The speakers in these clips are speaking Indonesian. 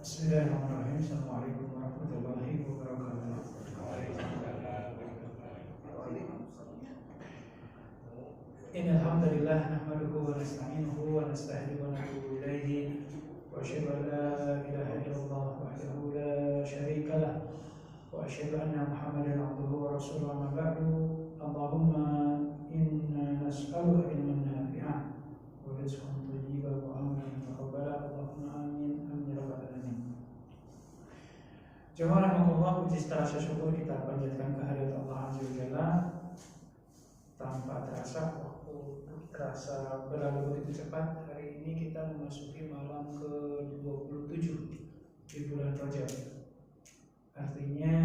Bismillahirrahmanirrahim. Assalamualaikum warahmatullahi wabarakatuh. Innal hamdalillah nahmaduhu wa nasta'inuhu wa nastaghfiruhu wa natubu ilaihi wa asyhadu an la ilaha illallah wahdahu la syarika lah wa asyhadu anna Muhammadan abduhu wa rasuluhu amma ba'du. Allahumma inna nas'aluka ilman nafi'an wa rizqan thayyiban wa amalan mutaqabbala. Allahumma amin amin ya rabbal alamin. Jemaah rahmatullah, puji rasa syukur kita panjatkan kehadirat Allah Azza wa Jalla. Tanpa terasa waktu terasa berlalu begitu cepat. Hari ini kita memasuki malam ke-27 di bulan Rajab. Artinya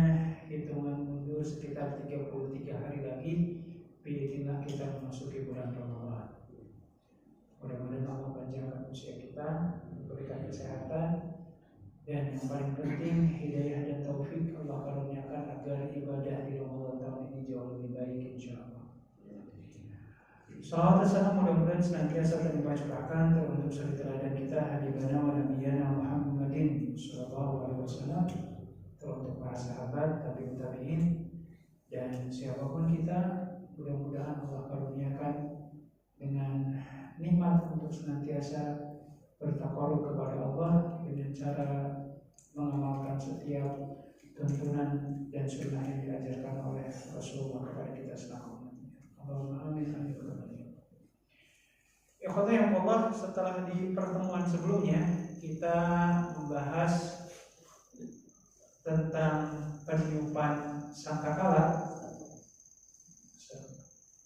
hitungan mundur sekitar 33 hari lagi biidznillah kita memasuki bulan Ramadan. Mudah-mudahan Allah panjangkan usia kita, memberikan kesehatan, dan yang paling penting hidayah dan taufik Allah karuniakan agar ibadah di Ramadan tahun ini jauh lebih baik insyaallah. Salawat dan salam mudah-mudahan senantiasa terlimpah-curahkan teruntuk suri teladan kita habibana wa nabiyana Muhammadin sallallahu alaihi wasallam, teruntuk para sahabat, tabi'in dan siapapun kita. Mudah-mudahan Allah karuniakan dengan nikmat untuk senantiasa bertakarub kepada Allah dengan cara mengamalkan setiap tuntunan dan sunnah yang diajarkan oleh Rasulullah kepada kita selama umatnya. Allahumma amin amin amin. Ikhwatullah, setelah di pertemuan sebelumnya kita membahas tentang peniupan sangkakala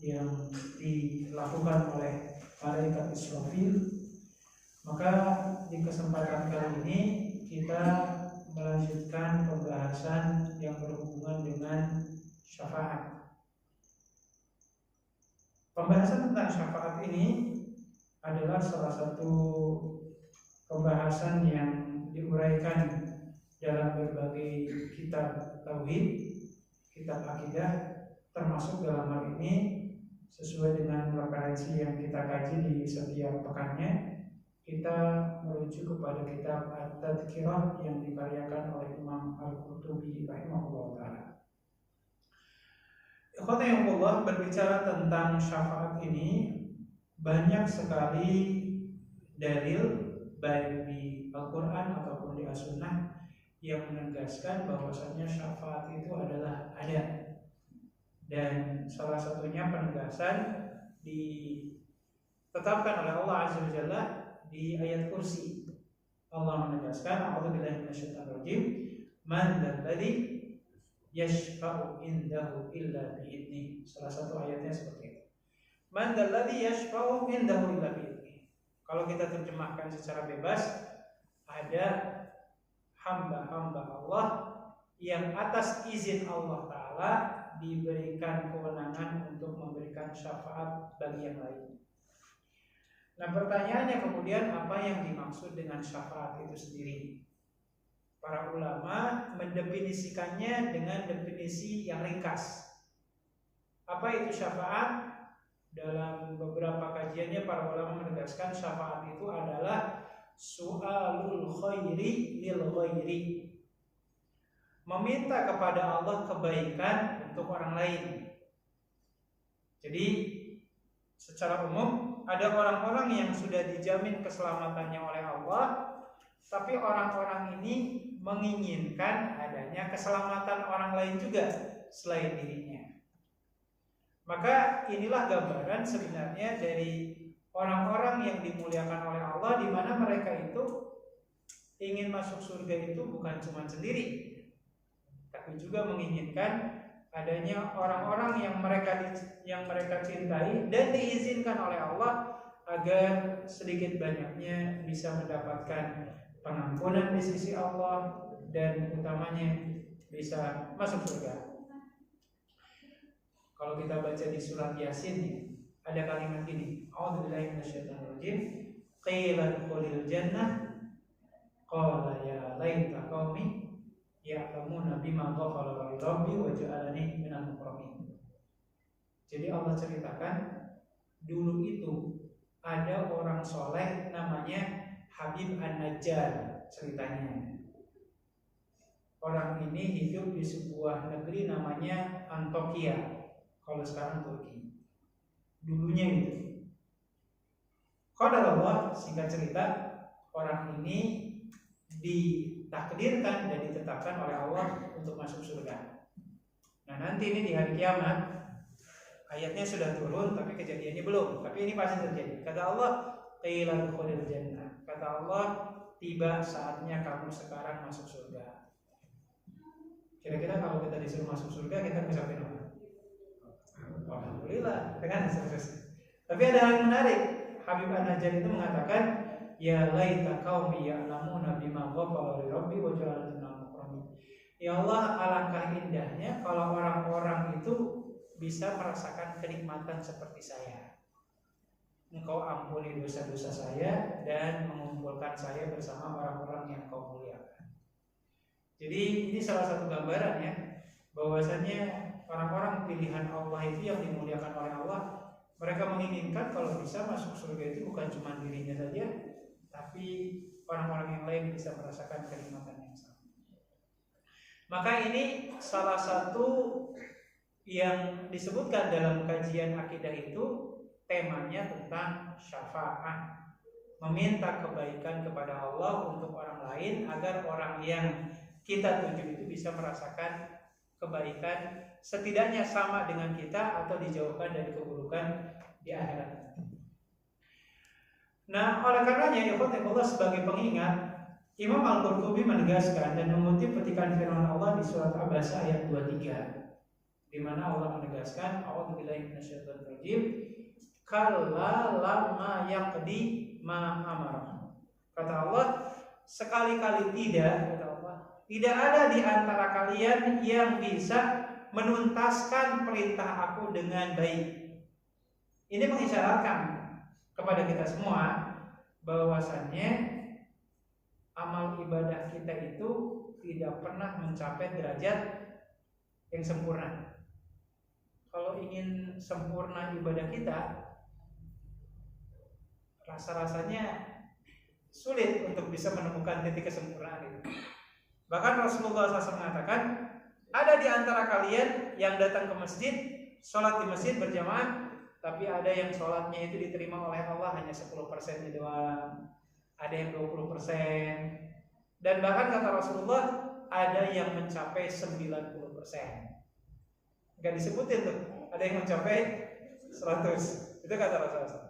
yang dilakukan oleh malaikat Israfil. Maka di kesempatan kali ini kita melanjutkan pembahasan yang berhubungan dengan syafaat. Pembahasan tentang syafaat ini adalah salah satu pembahasan yang diuraikan dalam berbagai kitab tauhid, kitab akidah, termasuk dalam hal ini sesuai dengan referensi yang kita kaji di setiap pekannya. Kita merujuk kepada kitab At-Tadhkirah yang dikaryakan oleh Imam Al-Qurtubi rahimahullah ta'ala. Ikhwatullah, berbicara tentang syafaat ini banyak sekali dalil baik di Al-Quran ataupun di As-Sunnah yang menegaskan bahwasanya syafaat itu adalah ada. Dan salah satunya penegasan ditetapkan oleh Allah Azza wa Jalla di ayat kursi. Allah menegaskan, a'udzubillahi minasyaitonir rajim, man dzalladzi yashfa'u indahu illa bi'idnih. Salah satu ayatnya seperti itu. Man dzalladzi yashfa'u indahu illa bi'idnih. Kalau kita terjemahkan secara bebas, ada hamba-hamba Allah yang atas izin Allah Ta'ala diberikan kewenangan untuk memberikan syafaat bagi yang lain. Nah, pertanyaannya kemudian apa yang dimaksud dengan syafaat itu sendiri? Para ulama mendefinisikannya dengan definisi yang ringkas. Apa itu syafaat? Dalam beberapa kajiannya para ulama menegaskan syafaat itu adalah su'alul khairi lil ghairi. Meminta kepada Allah kebaikan untuk orang lain. Jadi secara umum ada orang-orang yang sudah dijamin keselamatannya oleh Allah, tapi orang-orang ini menginginkan adanya keselamatan orang lain juga selain dirinya. Maka inilah gambaran sebenarnya dari orang-orang yang dimuliakan oleh Allah, di mana mereka itu ingin masuk surga itu bukan cuma sendiri, tapi juga menginginkan adanya orang-orang yang mereka cintai dan diizinkan oleh Allah agar sedikit banyaknya bisa mendapatkan pengampunan di sisi Allah dan utamanya bisa masuk surga. Kalau kita baca di surat Yasin ada kalimat ini, a'udzubillahi minasyaitonir rajim, qila qulil jannah qala ya laita qaumi ya'lamuna bima ghafara li rabbi wa ja'alani minal mukramin. Jadi Allah ceritakan dulu itu ada orang soleh namanya Habib An-Najjar ceritanya. Orang ini hidup di sebuah negeri namanya Antokia, kalau sekarang Turki. Dulunya itu. Qadarullah, singkat cerita, orang ini ditakdirkan dan ditetapkan oleh Allah untuk masuk surga. Nah, nanti ini di hari kiamat, ayatnya sudah turun tapi kejadiannya belum, tapi ini pasti terjadi. Kata Allah, qila dukhulil jannah. Kata Allah, tiba saatnya kamu sekarang masuk surga. Kira-kira kalau kita disuruh masuk surga, kita bisa apa? Alhamdulillah, dengan seterusnya. Tapi ada hal yang menarik. Habib An-Najjar itu mengatakan, ya laita qaumi ya'lamuna bima ghafara li rabbi wa ja'alna mukramin. Ya Allah, alangkah indahnya kalau orang-orang itu bisa merasakan kenikmatan seperti saya. Engkau ampuni dosa-dosa saya dan mengumpulkan saya bersama orang-orang yang kau muliakan. Jadi ini salah satu gambaran ya, bahwasanya orang-orang pilihan Allah itu yang dimuliakan oleh Allah, mereka menginginkan kalau bisa masuk surga itu bukan cuma dirinya saja, tapi orang-orang yang lain bisa merasakan kenikmatan yang sama. Maka ini salah satu yang disebutkan dalam kajian akidah itu, temanya tentang syafaat, meminta kebaikan kepada Allah untuk orang lain agar orang yang kita tuju itu bisa merasakan kebaikan, setidaknya sama dengan kita atau dijauhkan dari keburukan di akhirat. Nah, oleh karenanya Allah sebagai pengingat, Imam Al-Qurtubi menegaskan dan mengutip petikan firman Allah di surat Abasa ayat 23, di mana Allah menegaskan, a'udzubillahi minasyaitonir rajim, kalla lamma yaqdi ma amara. Kata Allah, sekali-kali tidak, kata Allah, tidak ada di antara kalian yang bisa menuntaskan perintah aku dengan baik. Ini mengisyaratkan kepada kita semua bahwasannya amal ibadah kita itu tidak pernah mencapai derajat yang sempurna. Kalau ingin sempurna ibadah kita, rasa-rasanya sulit untuk bisa menemukan titik kesempurnaan itu. Bahkan Rasulullah SAW mengatakan, ada di antara kalian yang datang ke masjid, sholat di masjid berjamaah, tapi ada yang sholatnya itu diterima oleh Allah hanya 10% doang, ada yang 20%, dan bahkan kata Rasulullah ada yang mencapai 90%. Gak disebutin tuh, ada yang mencapai 100. Itu kata Rasulullah.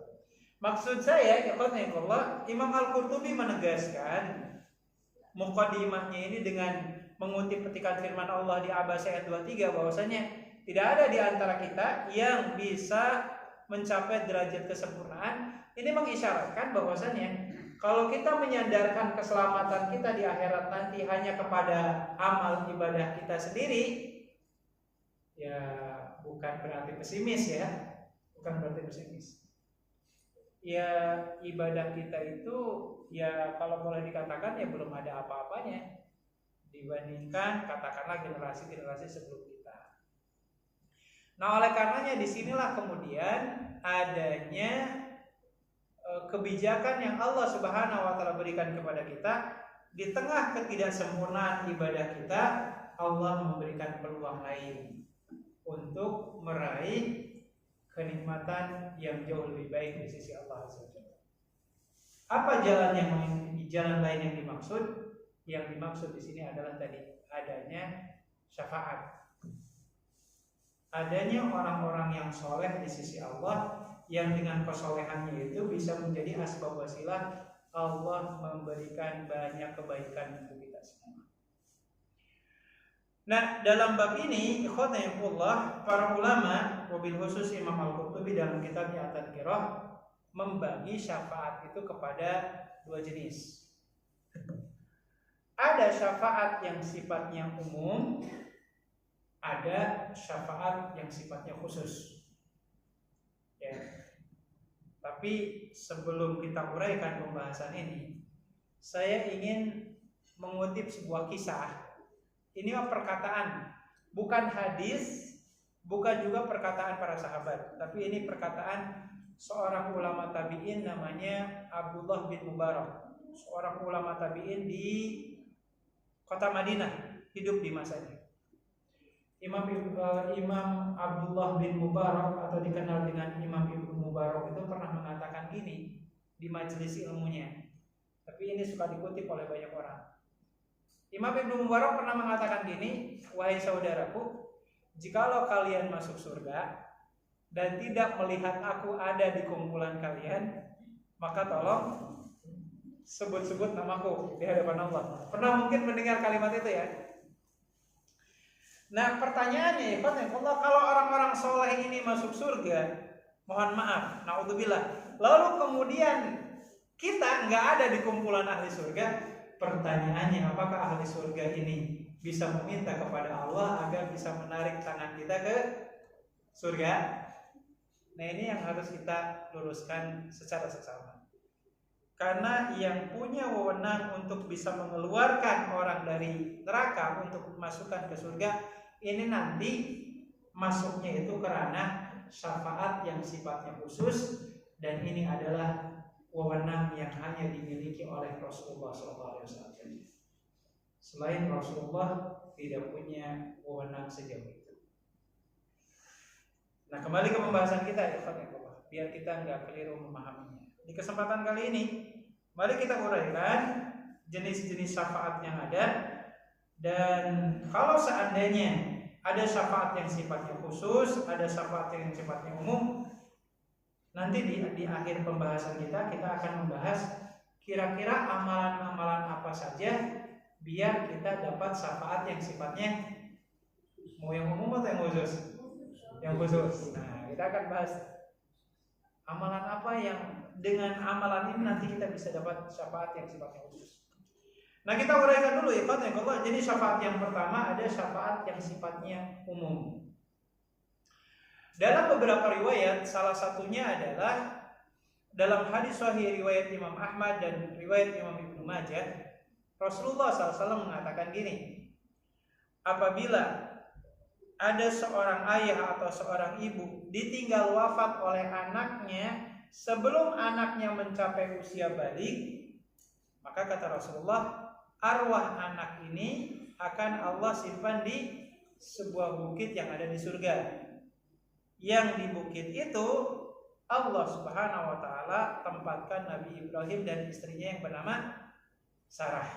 Maksud saya, Allah, Imam Al-Qurtubi menegaskan muqaddimahnya ini dengan mengutip petikan firman Allah di Abasa ayat 23, bahwasanya tidak ada di antara kita yang bisa mencapai derajat kesempurnaan. Ini mengisyaratkan bahwasanya kalau kita menyandarkan keselamatan kita di akhirat nanti hanya kepada amal ibadah kita sendiri, ya bukan berarti pesimis ya, bukan berarti pesimis. Ya ibadah kita itu ya kalau boleh dikatakan ya belum ada apa-apanya dibandingkan katakanlah generasi-generasi sebelum kita. Nah, oleh karenanya disinilah kemudian adanya kebijakan yang Allah Subhanahu wa Ta'ala berikan kepada kita. Di tengah ketidaksempurnaan ibadah kita, Allah memberikan peluang lain untuk meraih kenikmatan yang jauh lebih baik di sisi Allah SWT. Apa jalan lain yang dimaksud? Yang dimaksud di sini adalah tadi adanya syafaat, adanya orang-orang yang soleh di sisi Allah, yang dengan kesolehannya itu bisa menjadi asbab wasilah Allah memberikan banyak kebaikan untuk kita semua. Nah, dalam bab ini, ikhwanahullah, para ulama, wabil khusus Imam Al-Qurtubi dalam kitabnya At-Tadhkirah membagi syafaat itu kepada dua jenis. Ada syafaat yang sifatnya umum, ada syafaat yang sifatnya khusus. Ya. Tapi sebelum kita uraikan pembahasan ini, saya ingin mengutip sebuah kisah. Ini perkataan, bukan hadis, bukan juga perkataan para sahabat, tapi ini perkataan seorang ulama tabi'in namanya Abdullah bin Mubarak, seorang ulama tabi'in di kota Madinah, hidup di masanya. Imam Abdullah bin Mubarak atau dikenal dengan Imam Ibnu Mubarak itu pernah mengatakan gini di majelis ilmunya. Tapi ini suka dikutip oleh banyak orang. Imam Ibnu Mubarak pernah mengatakan gini, wahai saudaraku, jikalau kalian masuk surga dan tidak melihat aku ada di kumpulan kalian, maka tolong sebut-sebut namaku di hadapan Allah. Pernah mungkin mendengar kalimat itu ya? Nah pertanyaannya, kalau orang-orang soleh ini masuk surga, mohon maaf, naudzubillah, lalu kemudian kita nggak ada di kumpulan ahli surga, pertanyaannya apakah ahli surga ini bisa meminta kepada Allah agar bisa menarik tangan kita ke surga? Nah ini yang harus kita luruskan secara seksama. Karena yang punya wewenang untuk bisa mengeluarkan orang dari neraka untuk masukkan ke surga, ini nanti masuknya itu karena syafaat yang sifatnya khusus, dan ini adalah wewenang yang hanya dimiliki oleh Rasulullah SAW. Selain Rasulullah tidak punya wewenang sejauh itu. Nah kembali ke pembahasan kita ya, biar kita nggak keliru memahaminya. Di kesempatan kali ini, mari kita uraikan jenis-jenis syafaat yang ada. Dan kalau seandainya ada syafaat yang sifatnya khusus, ada syafaat yang sifatnya umum, nanti di akhir pembahasan kita akan membahas kira-kira amalan-amalan apa saja biar kita dapat syafaat yang sifatnya mau yang umum atau yang khusus? Yang khusus. Nah, kita akan bahas amalan apa yang dengan amalan ini nanti kita bisa dapat syafaat yang sifatnya khusus. Nah kita uraikan dulu ya Pak. Jadi syafaat yang pertama ada syafaat yang sifatnya umum. Dalam beberapa riwayat, salah satunya adalah dalam hadis sahih riwayat Imam Ahmad dan riwayat Imam Ibnu Majah, Rasulullah SAW mengatakan gini, apabila ada seorang ayah atau seorang ibu ditinggal wafat oleh anaknya sebelum anaknya mencapai usia balik, maka kata Rasulullah, arwah anak ini akan Allah simpan di sebuah bukit yang ada di surga. Yang di bukit itu Allah Subhanahu wa taala tempatkan Nabi Ibrahim dan istrinya yang bernama Sarah.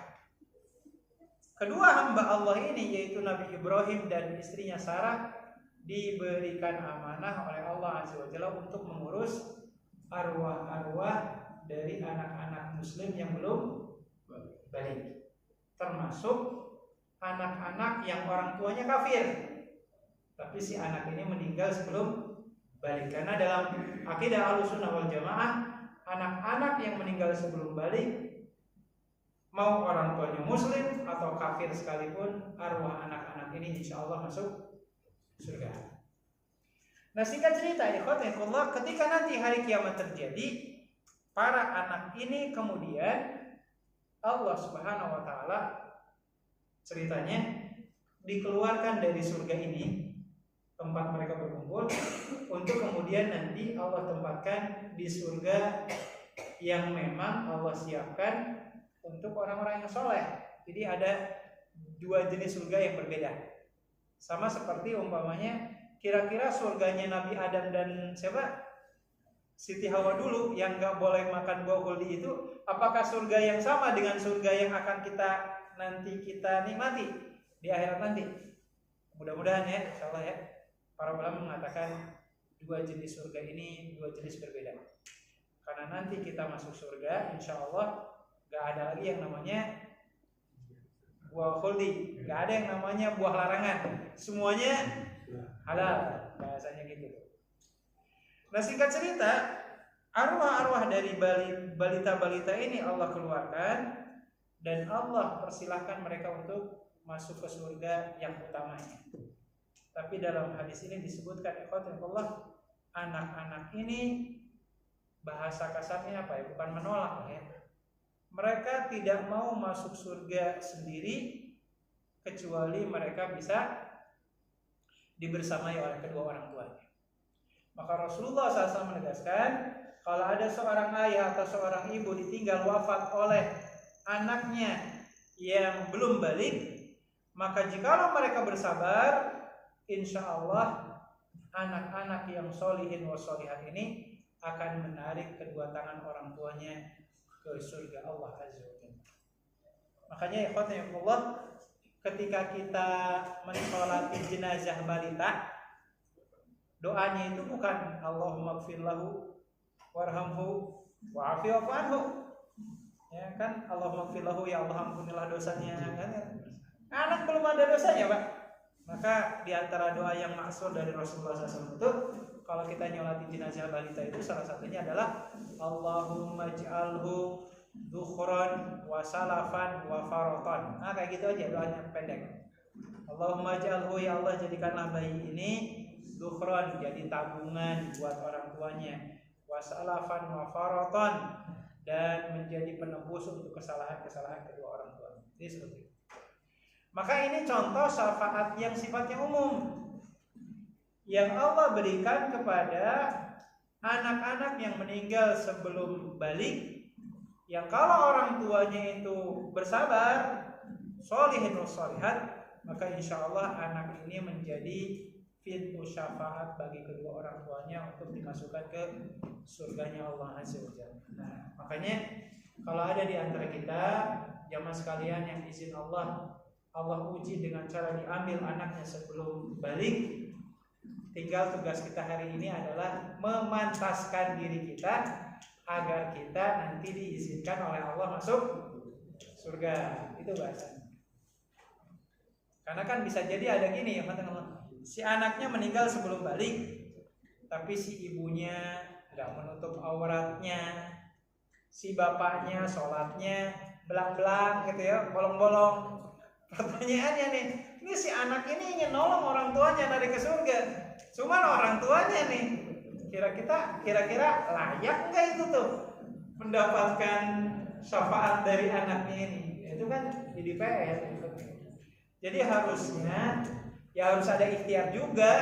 Kedua hamba Allah ini yaitu Nabi Ibrahim dan istrinya Sarah diberikan amanah oleh Allah Azza wa Jalla untuk mengurus arwah-arwah dari anak-anak muslim yang belum balik, termasuk anak-anak yang orang tuanya kafir, tapi si anak ini meninggal sebelum balik. Karena dalam akidah Ahlussunnah wal Jamaah, anak-anak yang meninggal sebelum balik, mau orang tuanya muslim atau kafir sekalipun, arwah anak-anak ini insya Allah masuk surga. Nah singkat cerita, ikhwatullah, ketika nanti hari kiamat terjadi, para anak ini kemudian Allah Subhanahu wa taala ceritanya dikeluarkan dari surga ini, tempat mereka berkumpul, untuk kemudian nanti Allah tempatkan di surga yang memang Allah siapkan untuk orang-orang yang soleh. Jadi ada dua jenis surga yang berbeda. Sama seperti umpamanya kira-kira surganya Nabi Adam dan siapa? Siti Hawa dulu yang gak boleh makan buah khuldi itu, apakah surga yang sama dengan surga yang akan kita nikmati di akhirat nanti? Mudah-mudahan ya, insyaallah ya. Para ulama mengatakan dua jenis surga ini dua jenis berbeda. Karena nanti kita masuk surga, insyaallah gak ada lagi yang namanya buah khuldi, gak ada yang namanya buah larangan. Semuanya halal, bahasanya gitu. Nah singkat cerita, arwah-arwah dari balita-balita ini Allah keluarkan dan Allah persilahkan mereka untuk masuk ke surga yang utamanya. Tapi dalam hadis ini disebutkan ikhwatullah, anak-anak ini bahasa kasarnya apa ya? Bukan menolak ya. Mereka tidak mau masuk surga sendiri kecuali mereka bisa dibersamai oleh kedua orang tuanya. Maka Rasulullah SAW menegaskan, kalau ada seorang ayah atau seorang ibu ditinggal wafat oleh anaknya yang belum balik, maka jikalau mereka bersabar, insya Allah anak-anak yang solihin wa solihat ini akan menarik kedua tangan orang tuanya ke surga Allah Azza wa Jalla. Makanya ikhwatullah, ketika kita mensolati jenazah balita, doanya itu bukan Allahumma gfir lahu warhamhu wa'afi wa'fu anhu. Ya kan, Allahumma gfir lahu, ya Allah ampunilah dosanya kan. Anak belum ada dosanya, Pak. Maka di antara doa yang maksud dari Rasulullah SAW itu, kalau kita nyolati jenazah balita itu salah satunya adalah Allahumma ij'alhu dukhran wa salafan wa faratan. Nah, kayak gitu aja doanya, pendek. Allahumma ij'alhu, ya Allah jadikanlah bayi ini dukhran, jadi tabungan buat orang tuanya, wa salafan wa faratan, dan menjadi penebus untuk kesalahan-kesalahan kedua orang tua. Jadi seperti itu. Maka ini contoh syafaat yang sifatnya umum yang Allah berikan kepada anak-anak yang meninggal sebelum balik, yang kalau orang tuanya itu bersabar, sholihin wa sholihat, maka insya Allah anak ini menjadi pintu syafaat bagi kedua orang tuanya untuk dimasukkan ke surganya Allah Azza wa Jalla. Nah, makanya kalau ada di antara kita jamaah sekalian yang izin Allah uji dengan cara diambil anaknya sebelum balik, tinggal tugas kita hari ini adalah memantaskan diri kita agar kita nanti diizinkan oleh Allah masuk surga. Itu bahasanya. Karena kan bisa jadi ada gini ya, si anaknya meninggal sebelum balik, tapi si ibunya nggak menutup auratnya, si bapaknya sholatnya belang-belang gitu ya, bolong-bolong. Pertanyaannya nih, ini si anak ini ingin nolong orang tuanya narik ke surga, cuman orang tuanya nih kira-kira layak nggak itu tuh mendapatkan syafaat dari anaknya ini? Itu kan jadi PR. Jadi harusnya ya harus ada ikhtiar juga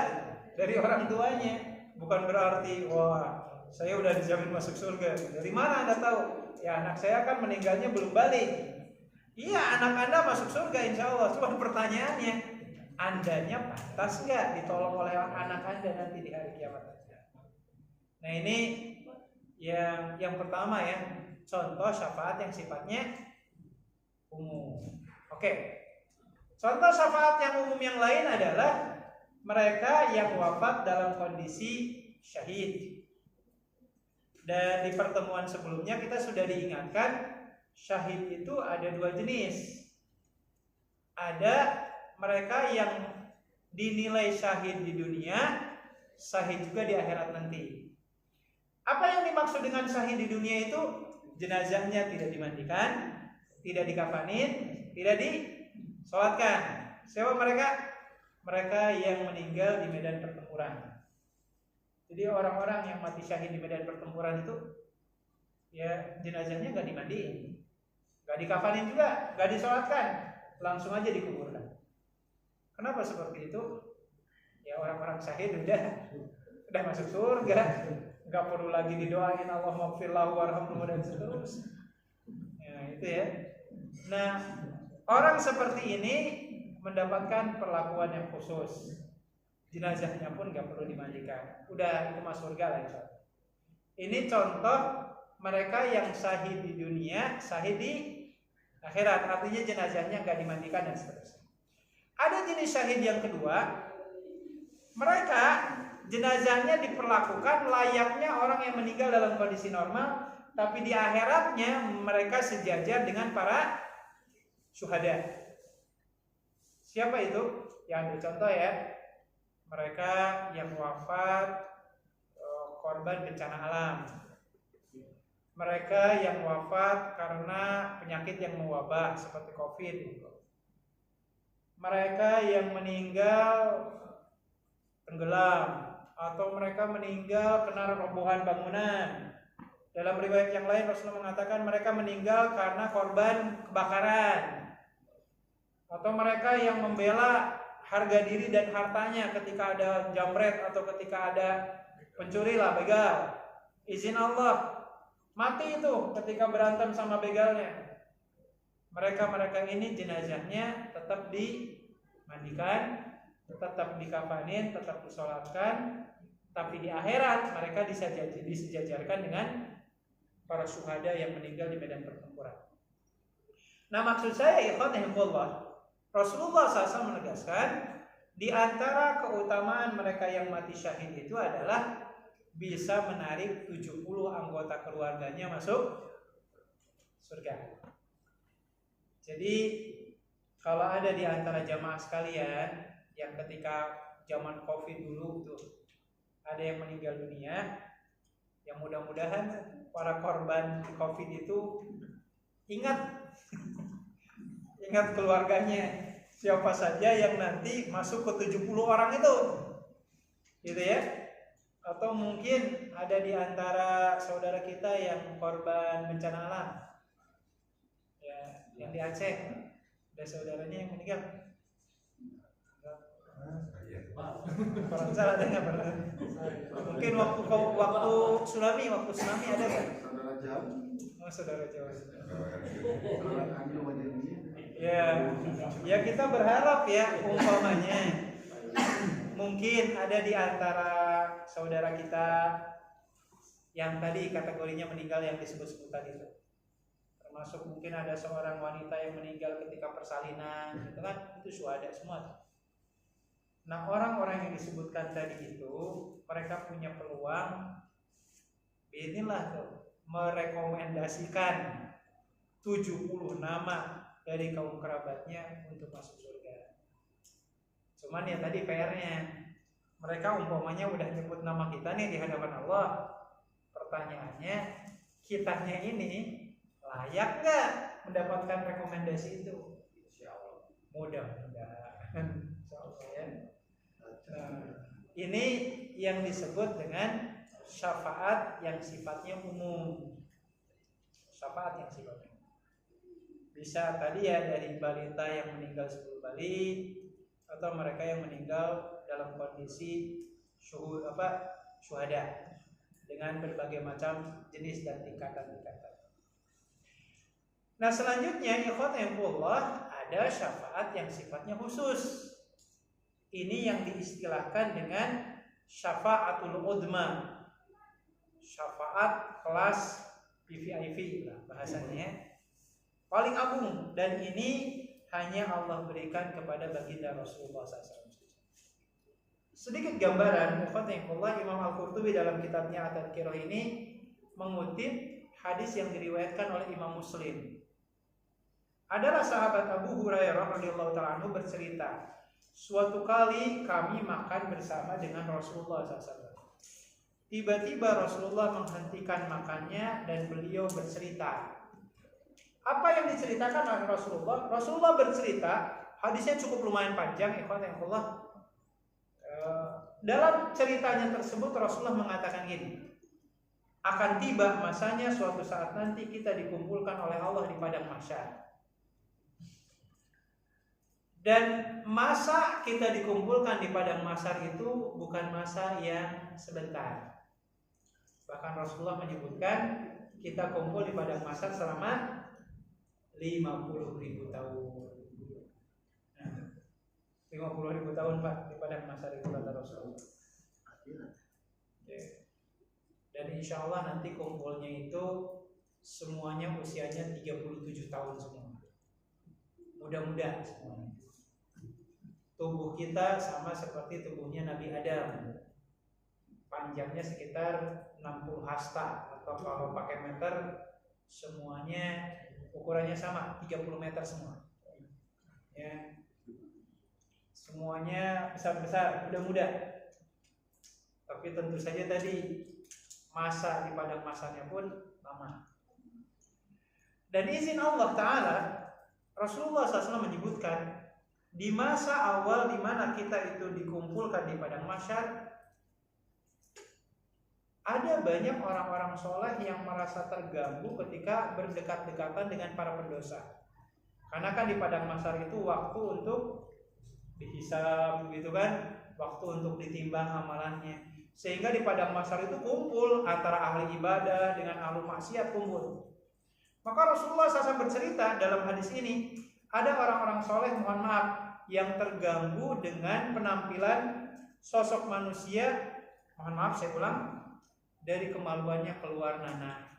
dari orang tuanya. Bukan berarti wah saya udah dijamin masuk surga. Dari mana Anda tahu? Ya anak saya kan meninggalnya belum balik. Iya, anak Anda masuk surga insya Allah. Cuma pertanyaannya, Andanya pantas nggak ditolong oleh anak Anda nanti di hari kiamat? Nah ini yang pertama ya, contoh syafaat yang sifatnya umum. Oke. Contoh syafaat yang umum yang lain adalah mereka yang wafat dalam kondisi syahid. Dan di pertemuan sebelumnya kita sudah diingatkan, syahid itu ada dua jenis. Ada mereka yang dinilai syahid di dunia, syahid juga di akhirat nanti. Apa yang dimaksud dengan syahid di dunia itu? Jenazahnya tidak dimandikan, tidak dikafanin, tidak disolatkan. Siapa mereka? Mereka yang meninggal di medan pertempuran. Jadi orang-orang yang mati syahid di medan pertempuran itu, ya jenazahnya nggak dimandiin, nggak dikafanin juga, nggak disolatkan, langsung aja dikuburkan. Kenapa seperti itu? Ya orang-orang syahid udah masuk surga, nggak perlu lagi didoain Allahumma gfir lahu warhamhu dan seterusnya. Ya itu ya. Nah orang seperti ini mendapatkan perlakuan yang khusus. Jenazahnya pun nggak perlu dimandikan, udah itu masuk surga lah insya Allah. Ini contoh mereka yang syahid di dunia, syahid di akhirat, artinya jenazahnya nggak dimandikan dan seterusnya. Ada jenis syahid yang kedua, mereka jenazahnya diperlakukan layaknya orang yang meninggal dalam kondisi normal, tapi di akhiratnya mereka sejajar dengan para syuhada. Siapa itu? Yang ambil contoh ya, mereka yang wafat korban bencana alam, mereka yang wafat karena penyakit yang mewabah seperti COVID, mereka yang meninggal tenggelam, atau mereka meninggal kena robohan bangunan. Dalam riwayat yang lain Rasulullah mengatakan mereka meninggal karena korban kebakaran, atau mereka yang membela harga diri dan hartanya ketika ada jamret atau ketika ada pencuri lah, begal. Izin Allah mati itu ketika berantem sama begalnya. mereka ini jenazahnya tetap dimandikan, tetap dikafanin, tetap disolatkan, tapi di akhirat mereka disejajarkan dengan para syuhada yang meninggal di medan pertempuran. Nah, maksud saya ikhwanillah, Rasulullah SAW menegaskan di antara keutamaan mereka yang mati syahid itu adalah bisa menarik 70 anggota keluarganya masuk surga. Jadi kalau ada di antara jamaah sekalian yang ketika zaman Covid dulu tuh ada yang meninggal dunia, yang mudah-mudahan para korban Covid itu ingat keluarganya, siapa saja yang nanti masuk ke 70 orang itu, gitu ya. Atau mungkin ada di antara saudara kita yang korban bencana alam, ya, yang di Aceh, ada saudaranya yang meninggal. Kalau salah ada nggak pernah? Mungkin waktu tsunami ada kan? Saudara Jawa. Ya kita berharap ya umpamanya mungkin ada di antara saudara kita yang tadi kategorinya meninggal yang disebut-sebut tadi itu. Termasuk mungkin ada seorang wanita yang meninggal ketika persalinan, gitu kan? Itu syuhada semua. Nah, orang-orang yang disebutkan tadi itu mereka punya peluang inilah tuh merekomendasikan 70 nama dari kaum kerabatnya untuk masuk surga. Cuman ya tadi PR-nya, mereka umpamanya udah nyebut nama kita nih di hadapan Allah. Pertanyaannya, kitanya ini layak gak mendapatkan rekomendasi itu? Insyaallah. Mudah-mudahan. Insyaallah ya. Nah, ini yang disebut dengan syafaat yang sifatnya umum. Syafaat yang sifatnya bisa tadi ya dari balita yang meninggal sebelum balik, atau mereka yang meninggal dalam kondisi syuhada dengan berbagai macam jenis dan tingkatan-tingkatan. Nah, selanjutnya ikhwanillah ada syafaat yang sifatnya khusus. Ini yang diistilahkan dengan syafaatul udma, syafaat kelas VVIP lah bahasanya, paling agung, dan ini hanya Allah berikan kepada baginda Rasulullah SAW. Sedikit gambaran, Imam Al-Qurtubi dalam kitabnya At-Tadhkirah ini mengutip hadis yang diriwayatkan oleh Imam Muslim. Adalah sahabat Abu Hurairah radhiyallahu ta'ala anhu bercerita, suatu kali kami makan bersama dengan Rasulullah SAW. Tiba-tiba Rasulullah menghentikan makannya dan beliau bercerita. Apa yang diceritakan oleh Rasulullah? Rasulullah bercerita, hadisnya cukup lumayan panjang, ikhwanillah. Dalam ceritanya tersebut Rasulullah mengatakan gini, akan tiba masanya suatu saat nanti kita dikumpulkan oleh Allah di padang mahsyar. Dan masa kita dikumpulkan di padang mahsyar itu bukan masa yang sebentar. Bahkan Rasulullah menyebutkan kita kumpul di padang mahsyar selama 50.000 tahun. 50.000 tahun Pak di padang mahsyar itu kata Rasulullah. Dan insya Allah nanti kumpulnya itu semuanya usianya 37 tahun semua. Mudah-mudahan semuanya. Tubuh kita sama seperti tubuhnya Nabi Adam. Panjangnya sekitar 60 hasta, atau kalau pakai meter semuanya ukurannya sama, 30 meter semua. Ya. Semuanya besar-besar, mudah-mudah. Tapi tentu saja tadi masa di padang masanya pun lama. Dan izin Allah Ta'ala, Rasulullah SAW menyebutkan di masa awal di mana kita itu dikumpulkan di padang mahsyar, ada banyak orang-orang soleh yang merasa terganggu ketika berdekat-dekatan dengan para pendosa. Karena kan di padang mahsyar itu waktu untuk dihisab, gitu kan, waktu untuk ditimbang amalannya. Sehingga di padang mahsyar itu kumpul antara ahli ibadah dengan ahli maksiat kumpul. Maka Rasulullah SAW bercerita dalam hadis ini, ada orang-orang soleh, mohon maaf, yang terganggu dengan penampilan sosok manusia, mohon maaf saya ulang, dari kemaluannya keluar nanah.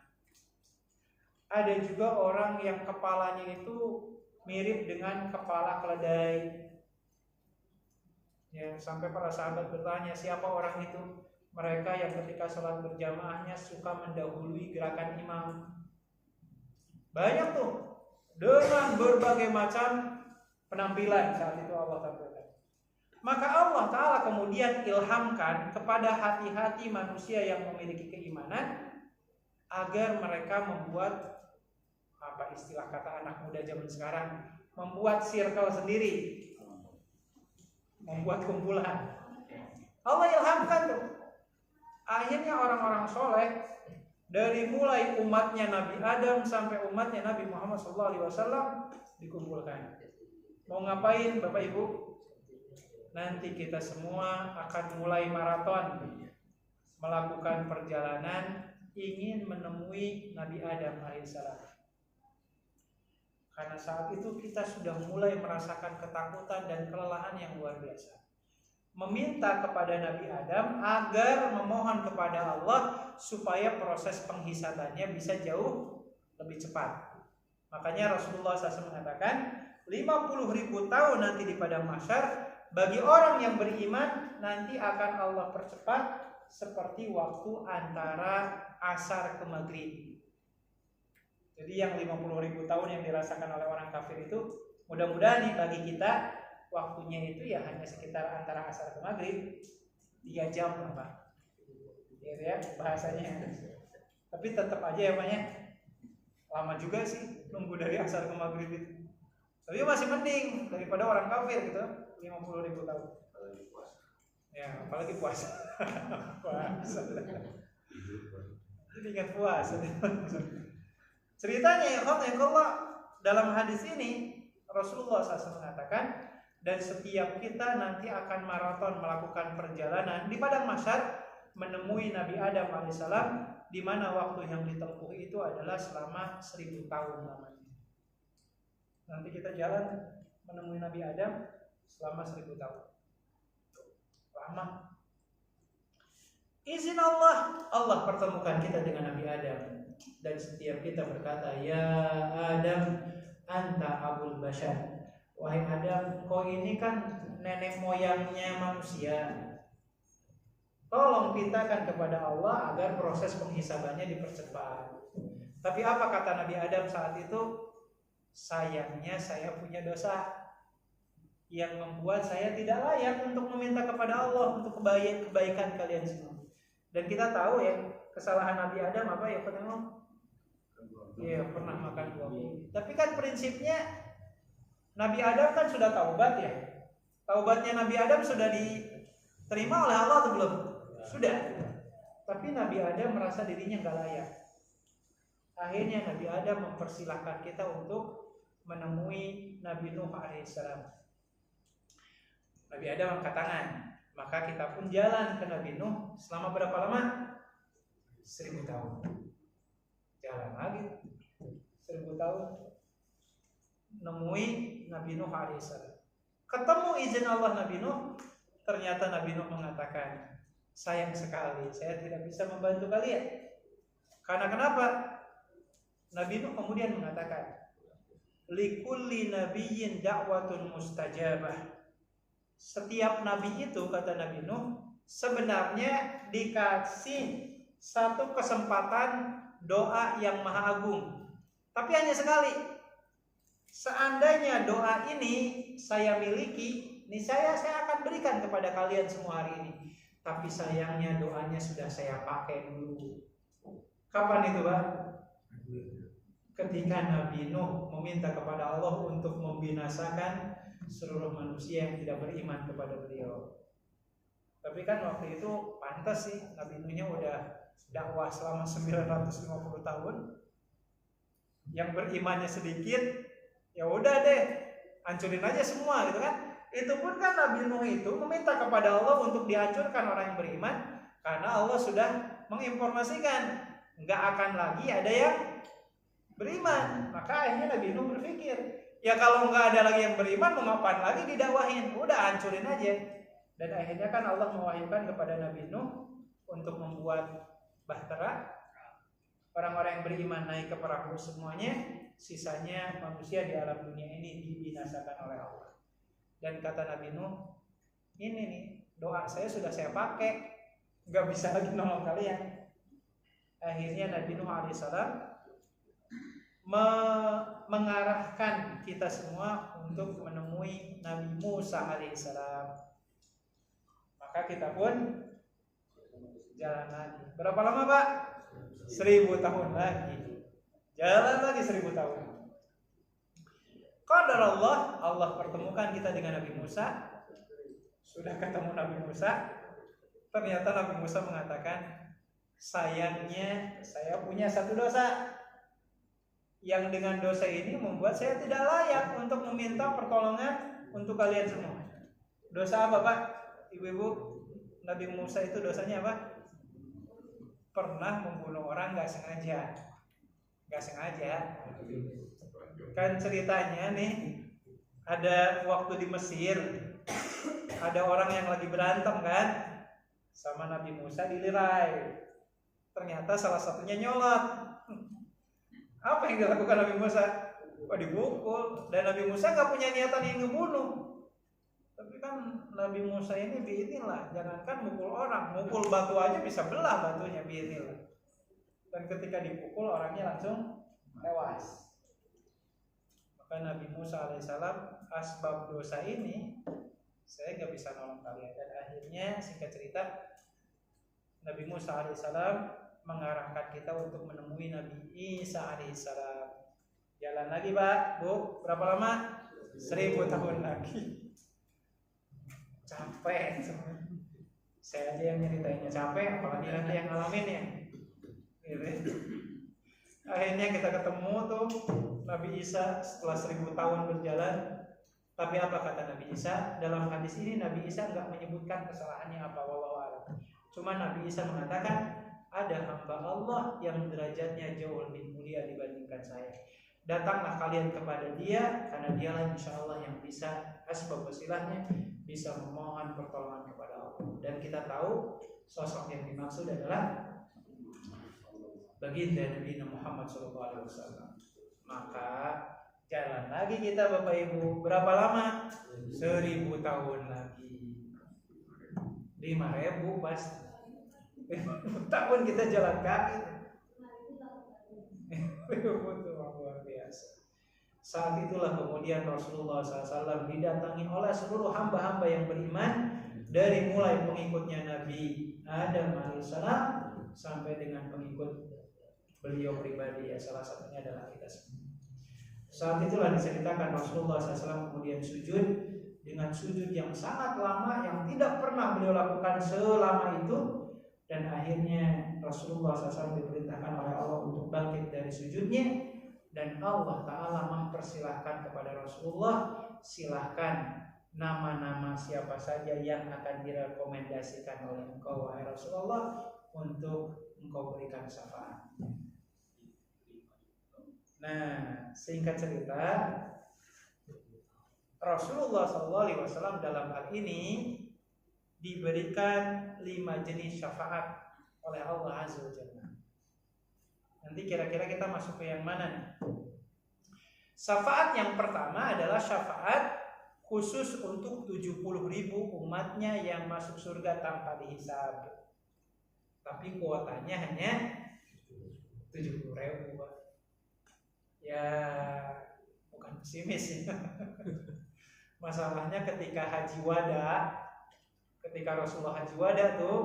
Ada juga orang yang kepalanya itu mirip dengan kepala keledai. Ya, sampai para sahabat bertanya, siapa orang itu? Mereka yang ketika sholat berjamaahnya suka mendahului gerakan imam. Banyak tuh, dengan berbagai macam penampilan saat itu Allah tampilkan. Maka Allah Ta'ala kemudian ilhamkan kepada hati-hati manusia yang memiliki keimanan agar mereka membuat, apa istilah kata anak muda zaman sekarang, membuat circle sendiri, membuat kumpulan. Allah ilhamkan tuh. Akhirnya orang-orang soleh dari mulai umatnya Nabi Adam sampai umatnya Nabi Muhammad SAW dikumpulkan. Mau ngapain Bapak Ibu? Nanti kita semua akan mulai maraton, melakukan perjalanan ingin menemui Nabi Adam alaihissalam. Karena saat itu kita sudah mulai merasakan ketakutan dan kelelahan yang luar biasa. Meminta kepada Nabi Adam agar memohon kepada Allah supaya proses penghisabannya bisa jauh lebih cepat. Makanya Rasulullah SAW mengatakan 50.000 tahun nanti di padang mahsyar bagi orang yang beriman nanti akan Allah percepat seperti waktu antara asar ke maghrib. Jadi yang 50.000 tahun yang dirasakan oleh orang kafir itu, mudah-mudahan nih bagi kita waktunya itu ya hanya sekitar antara asar ke maghrib 3 jam lah Pak. Ya bahasanya. Tapi tetap aja ya Pak ya, lama juga sih nunggu dari asar ke maghrib itu. Tapi masih mending daripada orang kafir gitu, 50.000 tahun. Ya, apalagi puasa. Puasa. Jadi ingat puasa. Ceritanya ya Allah dalam hadis ini Rasulullah SAW mengatakan, dan setiap kita nanti akan maraton melakukan perjalanan di padang mahsyar menemui Nabi Adam alaihissalam, di mana waktu yang ditempuh itu adalah selama 1000 tahun lamanya. Nanti kita jalan menemui Nabi Adam selama 1000 tahun. Lama. Izin Allah, Allah pertemukan kita dengan Nabi Adam. Dan setiap kita berkata, ya Adam, anta abul bashar. Wahai Adam, kau ini kan nenek moyangnya manusia. Tolong pintakan kepada Allah agar proses penghisabannya dipercepat. Tapi apa kata Nabi Adam saat itu? Sayangnya saya punya dosa yang membuat saya tidak layak untuk meminta kepada Allah untuk kebaikan kalian semua. Dan kita tahu ya, kesalahan Nabi Adam apa ya? Pernah makan buah bumi. Tapi kan prinsipnya Nabi Adam kan sudah taubat ya. Taubatnya Nabi Adam sudah diterima oleh Allah atau belum? Sudah. Tapi Nabi Adam merasa dirinya nggak layak. Akhirnya Nabi Adam mempersilahkan kita untuk menemui Nabi Nuh alaihissalam. Nabi Adam angkat tangan, maka kita pun jalan ke Nabi Nuh selama berapa lama? 1000 tahun. Jalan lagi 1000 tahun nemui Nabi Nuh alaihissalam. Ketemu izin Allah Nabi Nuh, ternyata Nabi Nuh mengatakan, sayang sekali saya tidak bisa membantu kalian. Karena kenapa? Nabi Nuh kemudian mengatakan, likulli nabiyyin da'watun mustajabah. Setiap nabi itu, kata Nabi Nuh, sebenarnya dikasih satu kesempatan doa yang maha agung. Tapi hanya sekali. Seandainya doa ini saya miliki, niscaya saya akan berikan kepada kalian semua hari ini. Tapi sayangnya doanya sudah saya pakai dulu. Kapan itu, Pak? Ketika Nabi Nuh meminta kepada Allah untuk membinasakan seluruh manusia yang tidak beriman kepada beliau. Tapi kan waktu itu pantas sih, Nabi Nuhnya udah dakwah selama 950 tahun. Yang berimannya sedikit, ya udah deh, hancurin aja semua gitu kan. Itu pun kan Nabi Nuh itu meminta kepada Allah untuk dihancurkan orang yang beriman, karena Allah sudah menginformasikan nggak akan lagi ada yang beriman. Maka akhirnya Nabi Nuh berpikir, ya kalau nggak ada lagi yang beriman, mau ngapain lagi didakwahin? Udah hancurin aja. Dan akhirnya kan Allah mewahyukan kepada Nabi Nuh untuk membuat bahtera, orang-orang yang beriman naik ke perahu semuanya, sisanya manusia di alam dunia ini dibinasakan oleh Allah. Dan kata Nabi Nuh, ini nih doa saya sudah saya pakai, nggak bisa lagi nolong kalian. Akhirnya Nabi Nuh alaihissalam mengarahkan kita semua untuk menemui Nabi Musa alaihissalam. Maka kita pun jalan lagi. Berapa lama Pak? 1000 tahun lagi. Jalan lagi 1000 tahun. Qadarullah, Allah pertemukan kita dengan Nabi Musa. Sudah ketemu Nabi Musa. Ternyata Nabi Musa mengatakan, sayangnya saya punya satu dosa, yang dengan dosa ini membuat saya tidak layak untuk meminta pertolongan untuk kalian semua. Dosa apa Pak? Ibu-ibu, Nabi Musa itu dosanya apa? Pernah membunuh orang nggak sengaja. Nggak sengaja. Kan ceritanya nih, ada waktu di Mesir, ada orang yang lagi berantem kan sama Nabi Musa dilirai. Ternyata salah satunya nyolot. Apa yang dilakukan Nabi Musa? Dipukul. Dan Nabi Musa nggak punya niatan yang ngebunuh. Tapi kan Nabi Musa ini biidnillah, jangankan mukul orang, mukul batu aja bisa belah batunya biidnillah. Dan ketika dipukul orangnya langsung tewas. Maka Nabi Musa alaihissalam, asbab dosa ini saya nggak bisa nolong kalian. Dan akhirnya singkat cerita, Nabi Musa alaihissalam mengarahkan kita untuk menemui Nabi Isa alaihissalam. Jalan lagi Pak, Bu, berapa lama? 1000 tahun lagi. Capek. Saya aja yang nyeritainnya capek, apalagi nanti yang ngalamin ya. Akhirnya kita ketemu tuh Nabi Isa setelah 1000 tahun berjalan. Tapi apa kata Nabi Isa? Dalam hadis ini Nabi Isa nggak menyebutkan kesalahannya apa, wallahu a'lam. Cuma Nabi Isa mengatakan, ada hamba Allah yang derajatnya jauh lebih mulia dibandingkan saya. Datanglah kalian kepada dia, karena dialah insya Allah yang bisa, asbab wasilahnya, bisa memohon pertolongan kepada Allah. Dan kita tahu sosok yang dimaksud adalah baginda Nabi Muhammad SAW. Maka jalan lagi kita Bapak Ibu. Berapa lama? 1000 tahun lagi. 5000 pasti. 5000 tahun kita jalan kaki. Luar biasa. Saat itulah kemudian Rasulullah SAW didatangi oleh seluruh hamba-hamba yang beriman, dari mulai pengikutnya Nabi Adam alaihissalam sampai dengan pengikut beliau pribadi, ya salah satunya adalah kita semua. Saat itulah diceritakan Rasulullah SAW kemudian sujud dengan sujud yang sangat lama yang tidak pernah beliau lakukan selama itu, dan akhirnya Rasulullah SAW diperintahkan oleh Allah untuk bangkit dari sujudnya, dan Allah Ta'ala mempersilahkan kepada Rasulullah, silahkan nama-nama siapa saja yang akan direkomendasikan oleh engkau wahai Rasulullah untuk engkau berikan syafaat. Nah, singkat cerita, Rasulullah SAW dalam hal ini diberikan 5 jenis syafaat oleh Allah Azza wa Jalla. Nanti kira-kira kita masuk ke yang mana nih? Syafaat yang pertama adalah syafaat khusus untuk 70.000 umatnya yang masuk surga tanpa dihisab. Tapi kuotanya hanya 70.000. Ya, bukan pesimis ya. Masalahnya ketika haji wada, ketika Rasulullah haji wada tuh,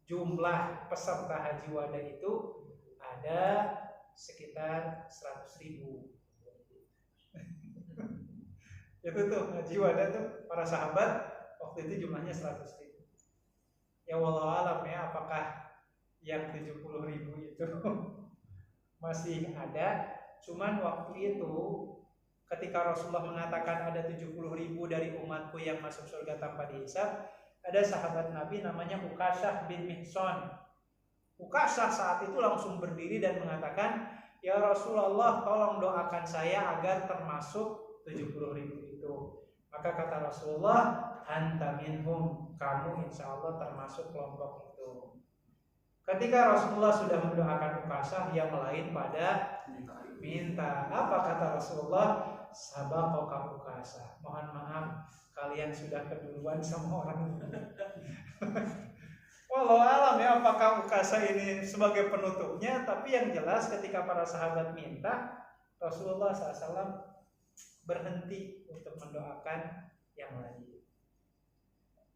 jumlah peserta haji wada itu ada sekitar 100.000. Itu tuh haji wada tuh para sahabat waktu itu jumlahnya 100.000. Ya wallahu alam ya, apakah yang 70.000 itu masih ada? Cuman waktu itu ketika Rasulullah mengatakan ada 70.000 dari umatku yang masuk surga tanpa dihisab, ada sahabat Nabi namanya Uqasyah bin Mihsan. Uqasyah saat itu langsung berdiri dan mengatakan, ya Rasulullah tolong doakan saya agar termasuk 70.000 itu. Maka kata Rasulullah, anta minhum, kamu insya Allah termasuk kelompok itu. Ketika Rasulullah sudah mendoakan Ukasah, yang lain pada minta. Apa kata Rasulullah? Sabaqaka Ukasah. Mohon maaf, kalian sudah keduluan sama orang. Walau alam ya apakah Ukasah ini sebagai penutupnya, tapi yang jelas ketika para sahabat minta, Rasulullah SAW berhenti untuk mendoakan yang lain.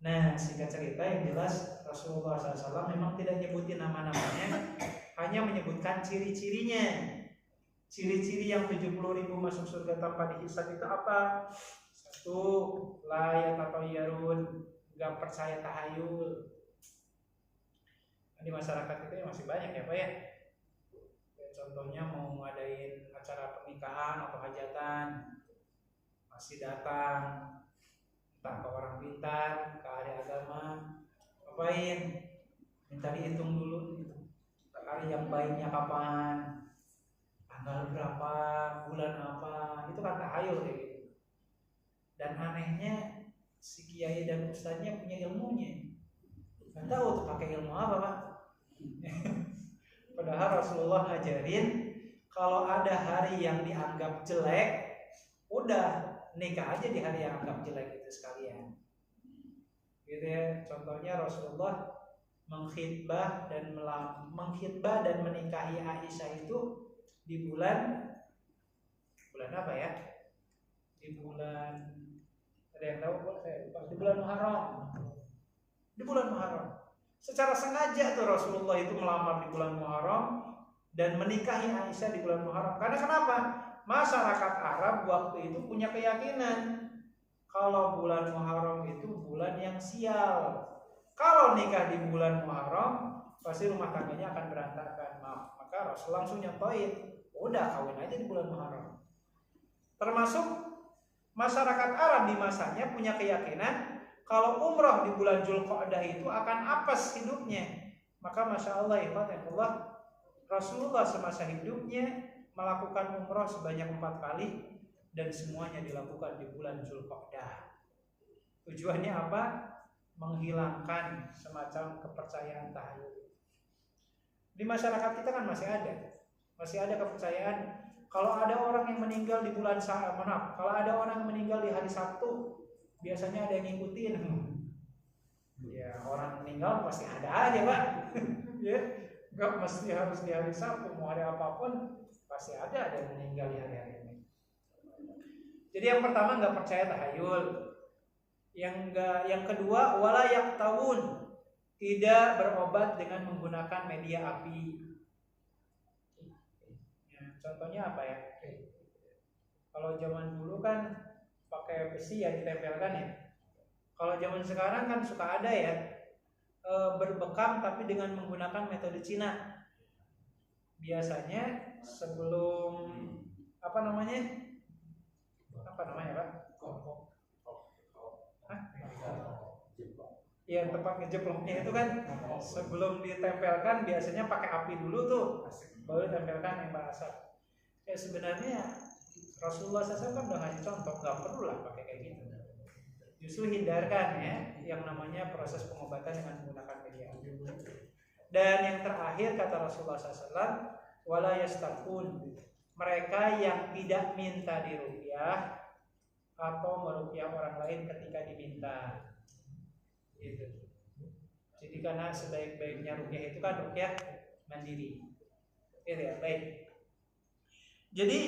Nah, singkat cerita yang jelas Rasulullah SAW memang tidak nyebutin nama-namanya, hanya menyebutkan ciri-cirinya. Ciri-ciri yang 70.000 masuk surga tanpa dihisab itu apa? 1. La yatatayyarun, gak percaya tahayul. Di masyarakat itu masih banyak ya Pak ya. Contohnya mau ngadain acara pernikahan atau hajatan, masih datang entah ke orang pintar, ke ahli agama, ngapain? Minta dihitung dulu hari yang baiknya kapan, tanggal berapa, bulan apa, itu kan tahayul kayak gitu. Dan anehnya si kiai dan ustadznya punya ilmunya, nggak tahu tuh pakai ilmu apa Pak. Padahal Rasulullah ngajarin kalau ada hari yang dianggap jelek, udah nikah aja di hari yang anggap jelek itu sekalian. Gitu ya. Contohnya Rasulullah mengkhitbah dan menikahi Aisyah itu di bulan apa ya? Di bulan, ada yang tahu Pak? Saya lupa. Di bulan Muharram. Di bulan Muharram. Secara sengaja tuh Rasulullah itu melamar di bulan Muharram dan menikahi Aisyah di bulan Muharram. Karena kenapa? Masyarakat Arab waktu itu punya keyakinan kalau bulan Muharram itu bulan yang sial. Kalau nikah di bulan Muharram pasti rumah tangganya akan berantakan. Maka Rasul langsung nyontohin, udah kawin aja di bulan Muharram. Termasuk masyarakat Arab di masanya punya keyakinan kalau umrah di bulan Dzulqa'dah itu akan apes hidupnya. Maka Masya Allah, Allah, Rasulullah semasa hidupnya melakukan umrah sebanyak 4 kali dan semuanya dilakukan di bulan Dzulqa'dah. Tujuannya apa? Menghilangkan semacam kepercayaan tahayul. Di masyarakat kita kan masih ada kepercayaan kalau ada orang yang meninggal di bulan kalau ada orang yang meninggal di hari Sabtu, biasanya ada yang ngikutin. Ya orang meninggal pasti ada aja Pak. Ya, nggak mesti harus di hari Sabtu, mau hari apapun pasti ada yang meninggal di hari-hari ini. Jadi yang pertama nggak percaya tahayul. Yang kedua wala yaktawun, tidak berobat dengan menggunakan media api. Ya, contohnya apa ya? Kalau zaman dulu kan pakai besi ya ditempelkan ya. Kalau zaman sekarang kan suka ada ya berbekam tapi dengan menggunakan metode Cina. Biasanya sebelum apa namanya Pak? Ya tempat ngejeploknya itu kan sebelum ditempelkan biasanya pakai api dulu tuh, baru ditempelkan yang asap. Ya sebenarnya Rasulullah SAW kan udah ngasih contoh, nggak perlu lah pakai kayak gitu. Justru hindarkan ya yang namanya proses pengobatan dengan menggunakan media api. Dan yang terakhir kata Rasulullah SAW, wala yastaqun, mereka yang tidak minta diruqyah atau meruqyah orang lain ketika diminta. Gitu. Jadi karena sebaik-baiknya ruqyah itu kan ruqyah mandiri. Gitu ya, baik. Jadi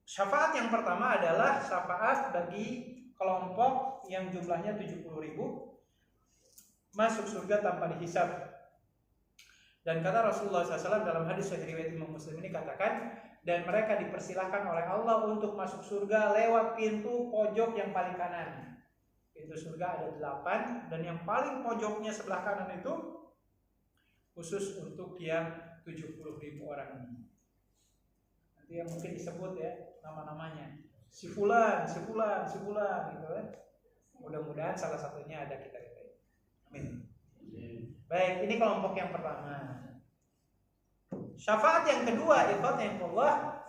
syafaat yang pertama adalah syafaat bagi kelompok yang jumlahnya 70.000 masuk surga tanpa dihisab. Dan kata Rasulullah SAW dalam hadis sahih riwayat Imam Muslim ini katakan, dan mereka dipersilahkan oleh Allah untuk masuk surga lewat pintu pojok yang paling kanan. Pintu surga ada 8 dan yang paling pojoknya sebelah kanan itu khusus untuk yang 70.000 orang ini. Nanti yang mungkin disebut ya nama-namanya, si fulan gitu kan. Mudah-mudahan salah satunya ada kita. Amin. Baik, ini kelompok yang pertama. Syafaat yang kedua, ikhwanullah,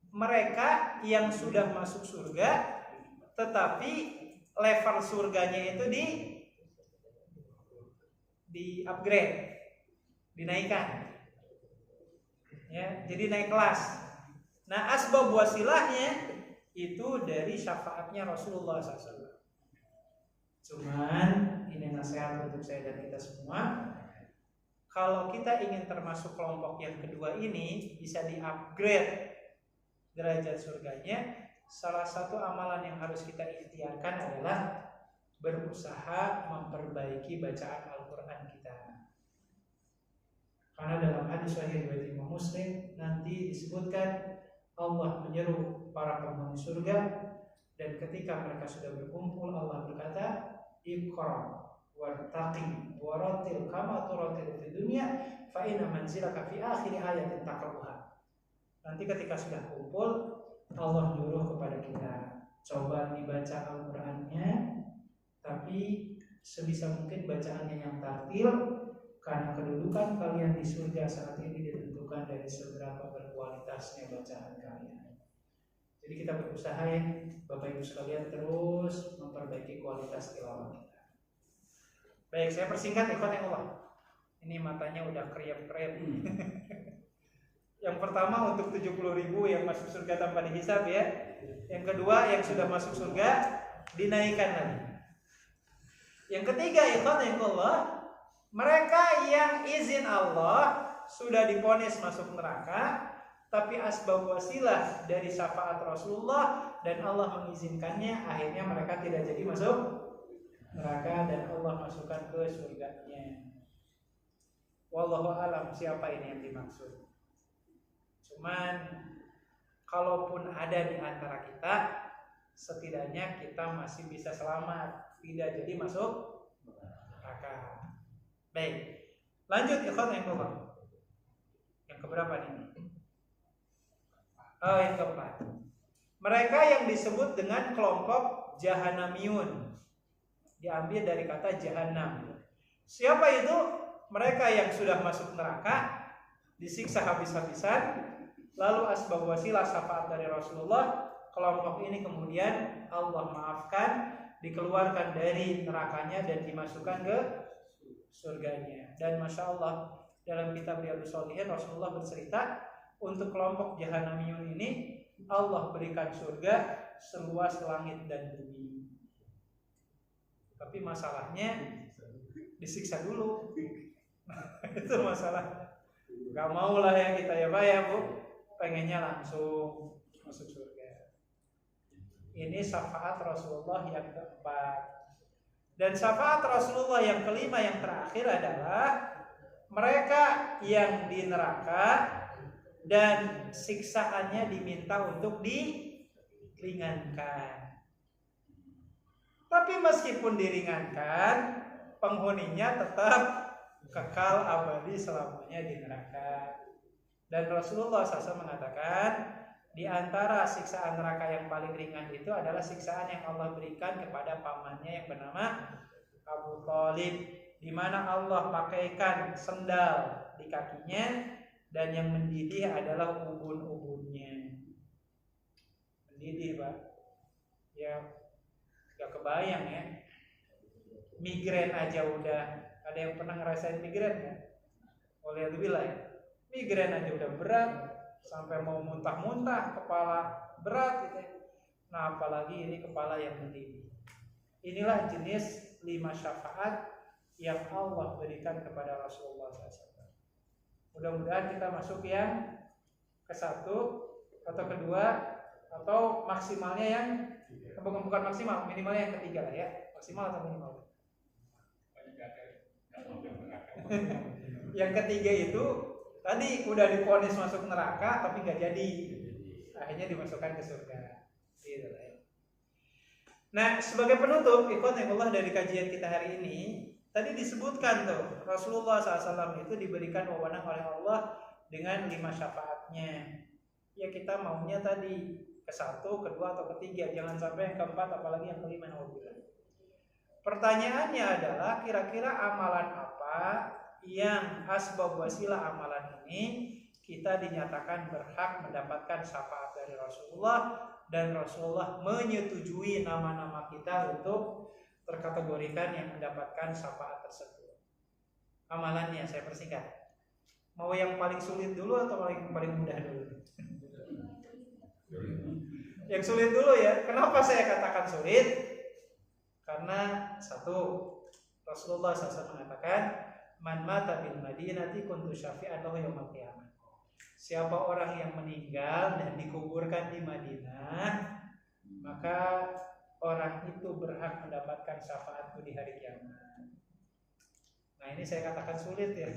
mereka yang sudah masuk surga tetapi level surganya itu di upgrade, dinaikkan. Ya, jadi naik kelas. Nah, asbab wasilahnya itu dari syafaatnya Rasulullah SAW. Cuman ini nasihat untuk saya dan kita semua. Kalau kita ingin termasuk kelompok yang kedua ini, bisa di-upgrade derajat surganya, salah satu amalan yang harus kita ikhtiarkan adalah berusaha memperbaiki bacaan Al-Quran kita. Karena dalam hadis sahih riwayat Imam Muslim nanti disebutkan Allah menyeru para penghuni surga, dan ketika mereka sudah berkumpul Allah berkata, Iqra wartaqi waratil kama turatil fid dunya fa inna manzilaka fi akhir ayatin taqra'uha. Nanti ketika sudah kumpul, Allah nyuruh kepada kita, coba dibaca Al-Qur'annya, tapi sebisa mungkin bacaannya yang tartil, karena kedudukan kalian di surga saat ini ditentukan dari seberapa berkualitasnya bacaan kalian. Jadi kita berusaha ya, Bapak Ibu sekalian, terus memperbaiki kualitas tilawah kita. Baik, saya persingkat ikhwanullah. Ini matanya udah kriap-kriap. Yang pertama untuk 70.000 yang masuk surga tanpa dihisab ya. Yang kedua yang sudah masuk surga dinaikkan lagi. Yang ketiga ikhwanullah, mereka yang izin Allah sudah divonis masuk neraka, tapi asbab wasilah dari syafaat Rasulullah dan Allah mengizinkannya, akhirnya mereka tidak jadi masuk neraka dan Allah masukkan ke surganya. Wallahu alam siapa ini yang dimaksud. Cuman kalaupun ada di antara kita, setidaknya kita masih bisa selamat, tidak jadi masuk neraka. Baik, lanjut ikhwanullah. Yang keberapa nih? Oh, yang keempat. Mereka yang disebut dengan kelompok Jahannamiyun, diambil dari kata Jahannam. Siapa itu? Mereka yang sudah masuk neraka, disiksa habis-habisan, lalu asbab wasilah syafaat dari Rasulullah, kelompok ini kemudian Allah maafkan, dikeluarkan dari nerakanya dan dimasukkan ke surganya. Dan Masya Allah, dalam kitab Riyadhus Shalihin Rasulullah bercerita, untuk kelompok Jahannamiyun ini Allah berikan surga seluas langit dan bumi. Tapi masalahnya disiksa dulu. Itu masalah. Gak mau lah ya kita ya Pak ya Bu, pengennya langsung masuk surga. Ini syafaat Rasulullah yang keempat. Dan syafaat Rasulullah yang kelima, yang terakhir adalah mereka yang di neraka dan siksaannya diminta untuk diringankan. Tapi meskipun diringankan, penghuninya tetap kekal abadi selamanya di neraka. Dan Rasulullah SAW mengatakan, di antara siksaan neraka yang paling ringan itu adalah siksaan yang Allah berikan kepada pamannya yang bernama Abu Thalib, di mana Allah pakaikan sendal di kakinya dan yang mendidih adalah ubun-ubunnya. Mendidih Pak, ya gak kebayang ya. Migrain aja udah, ada yang pernah ngerasain migrain ya? Walhamdulillah ya. Migrain aja udah berat, sampai mau muntah-muntah, kepala berat gitu. Nah apalagi ini kepala yang mendidih. Inilah jenis 5 syafaat yang Allah berikan kepada Rasulullah SAW. Mudah-mudahan kita masuk yang ke-1 atau kedua, atau maksimalnya yang bukan maksimal, minimalnya yang ketiga lah ya. Maksimal atau minimal? Yang ketiga itu tadi udah divonis masuk neraka tapi nggak jadi, akhirnya dimasukkan ke surga. Gitu lah ya. Nah sebagai penutup ikhwanullah dari kajian kita hari ini, tadi disebutkan tuh Rasulullah SAW itu diberikan wewenang oleh Allah dengan 5 syafaatnya. Ya kita maunya tadi ke-1, kedua atau ketiga, jangan sampai yang keempat apalagi yang kelima. Pertanyaannya adalah kira-kira amalan apa yang asbab wasilah amalan ini kita dinyatakan berhak mendapatkan syafaat dari Rasulullah, dan Rasulullah menyetujui nama-nama kita untuk terkategorikan yang mendapatkan syafaat tersebut. Amalannya saya persingkat. Mau yang paling sulit dulu atau paling mudah dulu? Yang sulit dulu ya. Kenapa saya katakan sulit? Karena satu, Rasulullah SAW mengatakan, man mata bil madinati kuntu syafi'an lahu yaumil qiyamah. Siapa orang yang meninggal dan dikuburkan di Madinah, maka orang itu berhak mendapatkan syafaatku di hari kiamat. Nah, ini saya katakan sulit ya.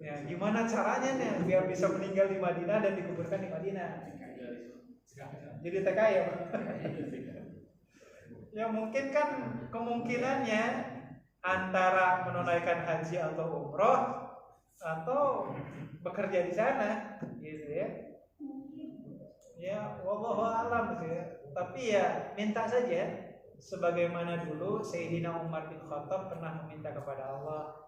Ya, gimana caranya nih biar bisa meninggal di Madinah dan dikuburkan di Madinah? Jadi TKI ya, Pak? Ya mungkin kan kemungkinannya antara menunaikan haji atau umroh atau bekerja di sana, gitu ya. Ya, wallahu a'lam gitu ya. Tapi ya minta saja, sebagaimana dulu Sayyidina Umar bin Khattab pernah meminta kepada Allah,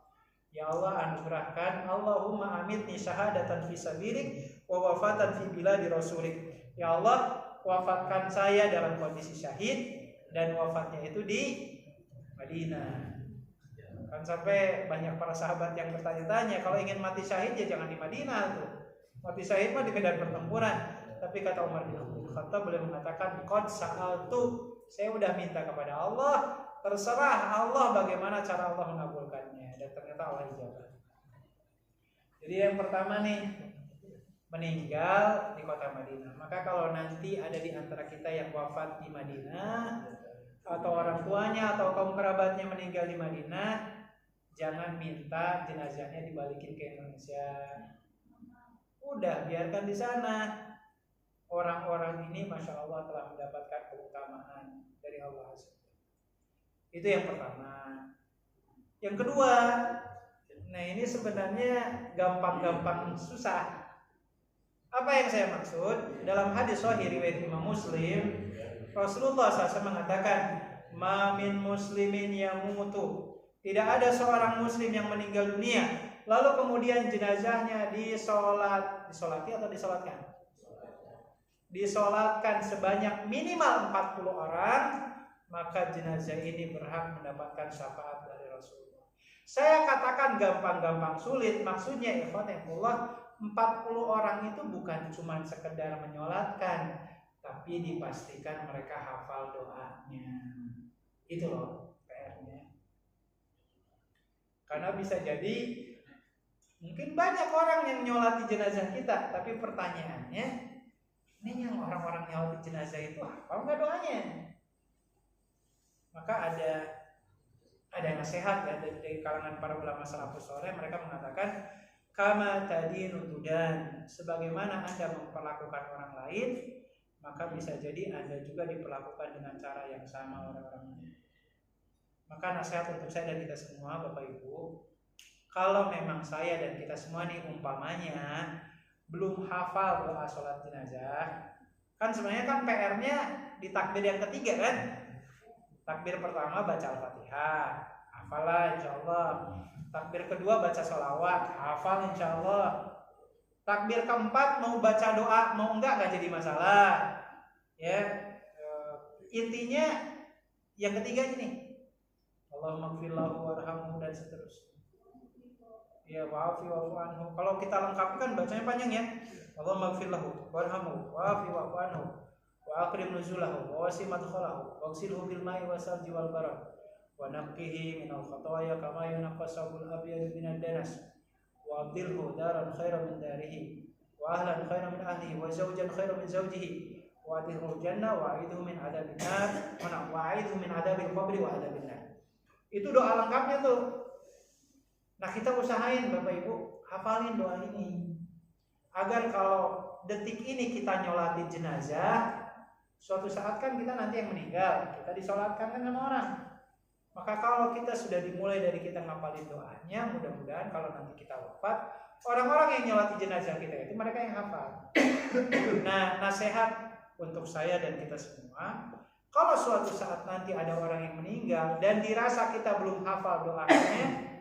ya Allah anugerahkan, Allahumma amitni syahadatan fi sabilik wa wafatan fi biladi rasulik. Ya Allah, wafatkan saya dalam kondisi syahid dan wafatnya itu di Madinah. Kan sampai banyak para sahabat yang bertanya-tanya, kalau ingin mati syahid ya jangan di Madinah tuh. Mati syahid mah di medan pertempuran. Tapi kata Umar bin Khattab, beliau mengatakan, qad sa'altu, saya udah minta kepada Allah, terserah Allah bagaimana cara Allah mengabulkannya, dan ternyata Allah ijabah. Jadi yang pertama nih, meninggal di kota Madinah. Maka kalau nanti ada di antara kita yang wafat di Madinah, atau orang tuanya atau kaum kerabatnya meninggal di Madinah, jangan minta jenazahnya dibalikin ke Indonesia. Udah, biarkan di sana. Orang-orang ini Masya Allah telah mendapatkan keutamaan dari Allah. Itu yang pertama. Yang kedua, nah ini sebenarnya gampang-gampang susah. Apa yang saya maksud? Dalam hadis sahih riwayat Imam Muslim, Rasulullah SAW mengatakan, ma min muslimin yamutu, tidak ada seorang muslim yang meninggal dunia lalu kemudian jenazahnya disolatkan sebanyak minimal 40 orang, maka jenazah ini berhak mendapatkan syafaat dari Rasulullah. Saya katakan gampang-gampang sulit, maksudnya ikhwanillah, 40 orang itu bukan cuma sekedar menyolatkan, tapi dipastikan mereka hafal doanya. Itu loh PR-nya. Karena bisa jadi mungkin banyak orang yang nyolati jenazah kita, tapi pertanyaannya, ini yang orang-orang nyolati jenazah itu hafal nggak doanya? Maka ada nasihat ya dari kalangan para ulama salafus saleh, mereka mengatakan, kama tadinu tudan, sebagaimana Anda memperlakukan orang lain, maka bisa jadi Anda juga diperlakukan dengan cara yang sama orang-orang lain. Maka nasihat untuk saya dan kita semua, Bapak Ibu, kalau memang saya dan kita semua nih umpamanya belum hafal doa sholat jenazah, kan sebenarnya kan PR-nya di takbir yang ketiga kan. Takbir pertama baca Al-Fatihah, hafalah insyaallah. Takbir kedua baca sholawat, hafal insyaallah. Takbir keempat mau baca doa, mau enggak jadi masalah. Ya, intinya yang ketiga ini, Allahumma gfir lahu warhamhu dan seterusnya. Ya, wa'afi wa'fu anhu. Kalau kita lengkapi kan bacanya panjang ya. Allahumma gfir lahu warhamhu wa'afi wa'fu anhu wa akrim nuzulahu wa wasi madkhalahu wa ghsilhu bil ma'i wasalji wal barad wa naqqihi minal khataaya kama yunqqa sabul abyad minad danas wa abdilhu daran khairan min darihi wa ahlan khairan min ahlihi wa zawjan khairan min zawjihi wa adkhilhu jannah wa a'idhu min adabin nar wa a'idhu min adabil qabri wa adabin nar. Itu doa lengkapnya tuh. Nah, kita usahain Bapak Ibu hafalin doa ini, agar kalau detik ini kita nyolatin jenazah, suatu saat kan kita nanti yang meninggal, kita disolatkan kan sama orang. Maka kalau kita sudah dimulai dari kita ngapalin doanya, mudah-mudahan kalau nanti kita wafat, orang-orang yang nyolatin jenazah kita itu mereka yang hafal. Nah, nasihat untuk saya dan kita semua, kalau suatu saat nanti ada orang yang meninggal dan dirasa kita belum hafal doanya,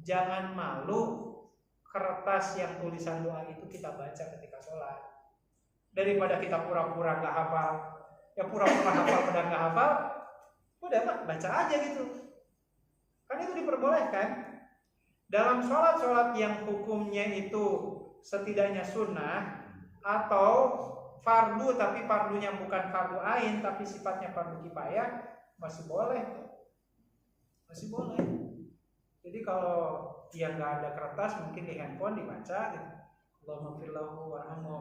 jangan malu kertas yang tulisan doa itu kita baca ketika sholat. Daripada kita pura-pura nggak hafal, ya pura-pura hafal padahal nggak hafal, udah Pak, baca aja gitu. Kan itu diperbolehkan. Dalam sholat-sholat yang hukumnya itu setidaknya sunnah atau fardu tapi fardunya bukan fardu ain tapi sifatnya fardu kifayah, masih boleh. Masih boleh. Jadi kalau yang nggak ada kertas mungkin di handphone dibaca gitu. Allahumma firlahu warhamhu.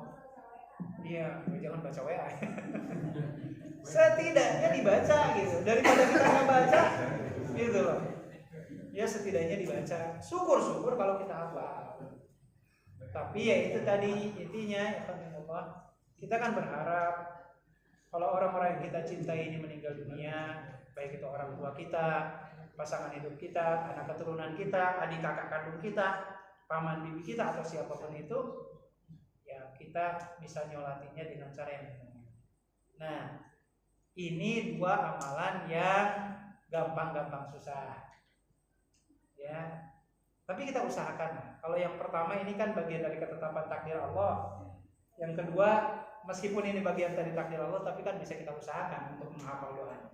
Iya, jangan baca WA. Setidaknya dibaca gitu. Daripada kita nggak baca, gitu loh. Ya setidaknya dibaca. Syukur-syukur kalau kita hafal. Tapi ya itu tadi intinya, ya kita kan berharap kalau orang-orang yang kita cintai ini meninggal dunia, baik itu orang tua kita, pasangan hidup kita, anak keturunan kita, adik kakak kandung kita, paman bibi kita atau siapapun itu, ya kita bisa nyolatinya dengan cara yang benar. Nah, ini dua amalan yang gampang-gampang susah. Ya. Tapi kita usahakan. Kalau yang pertama ini kan bagian dari ketetapan takdir Allah. Yang kedua, meskipun ini bagian dari takdir Allah, tapi kan bisa kita usahakan untuk menghafal doa.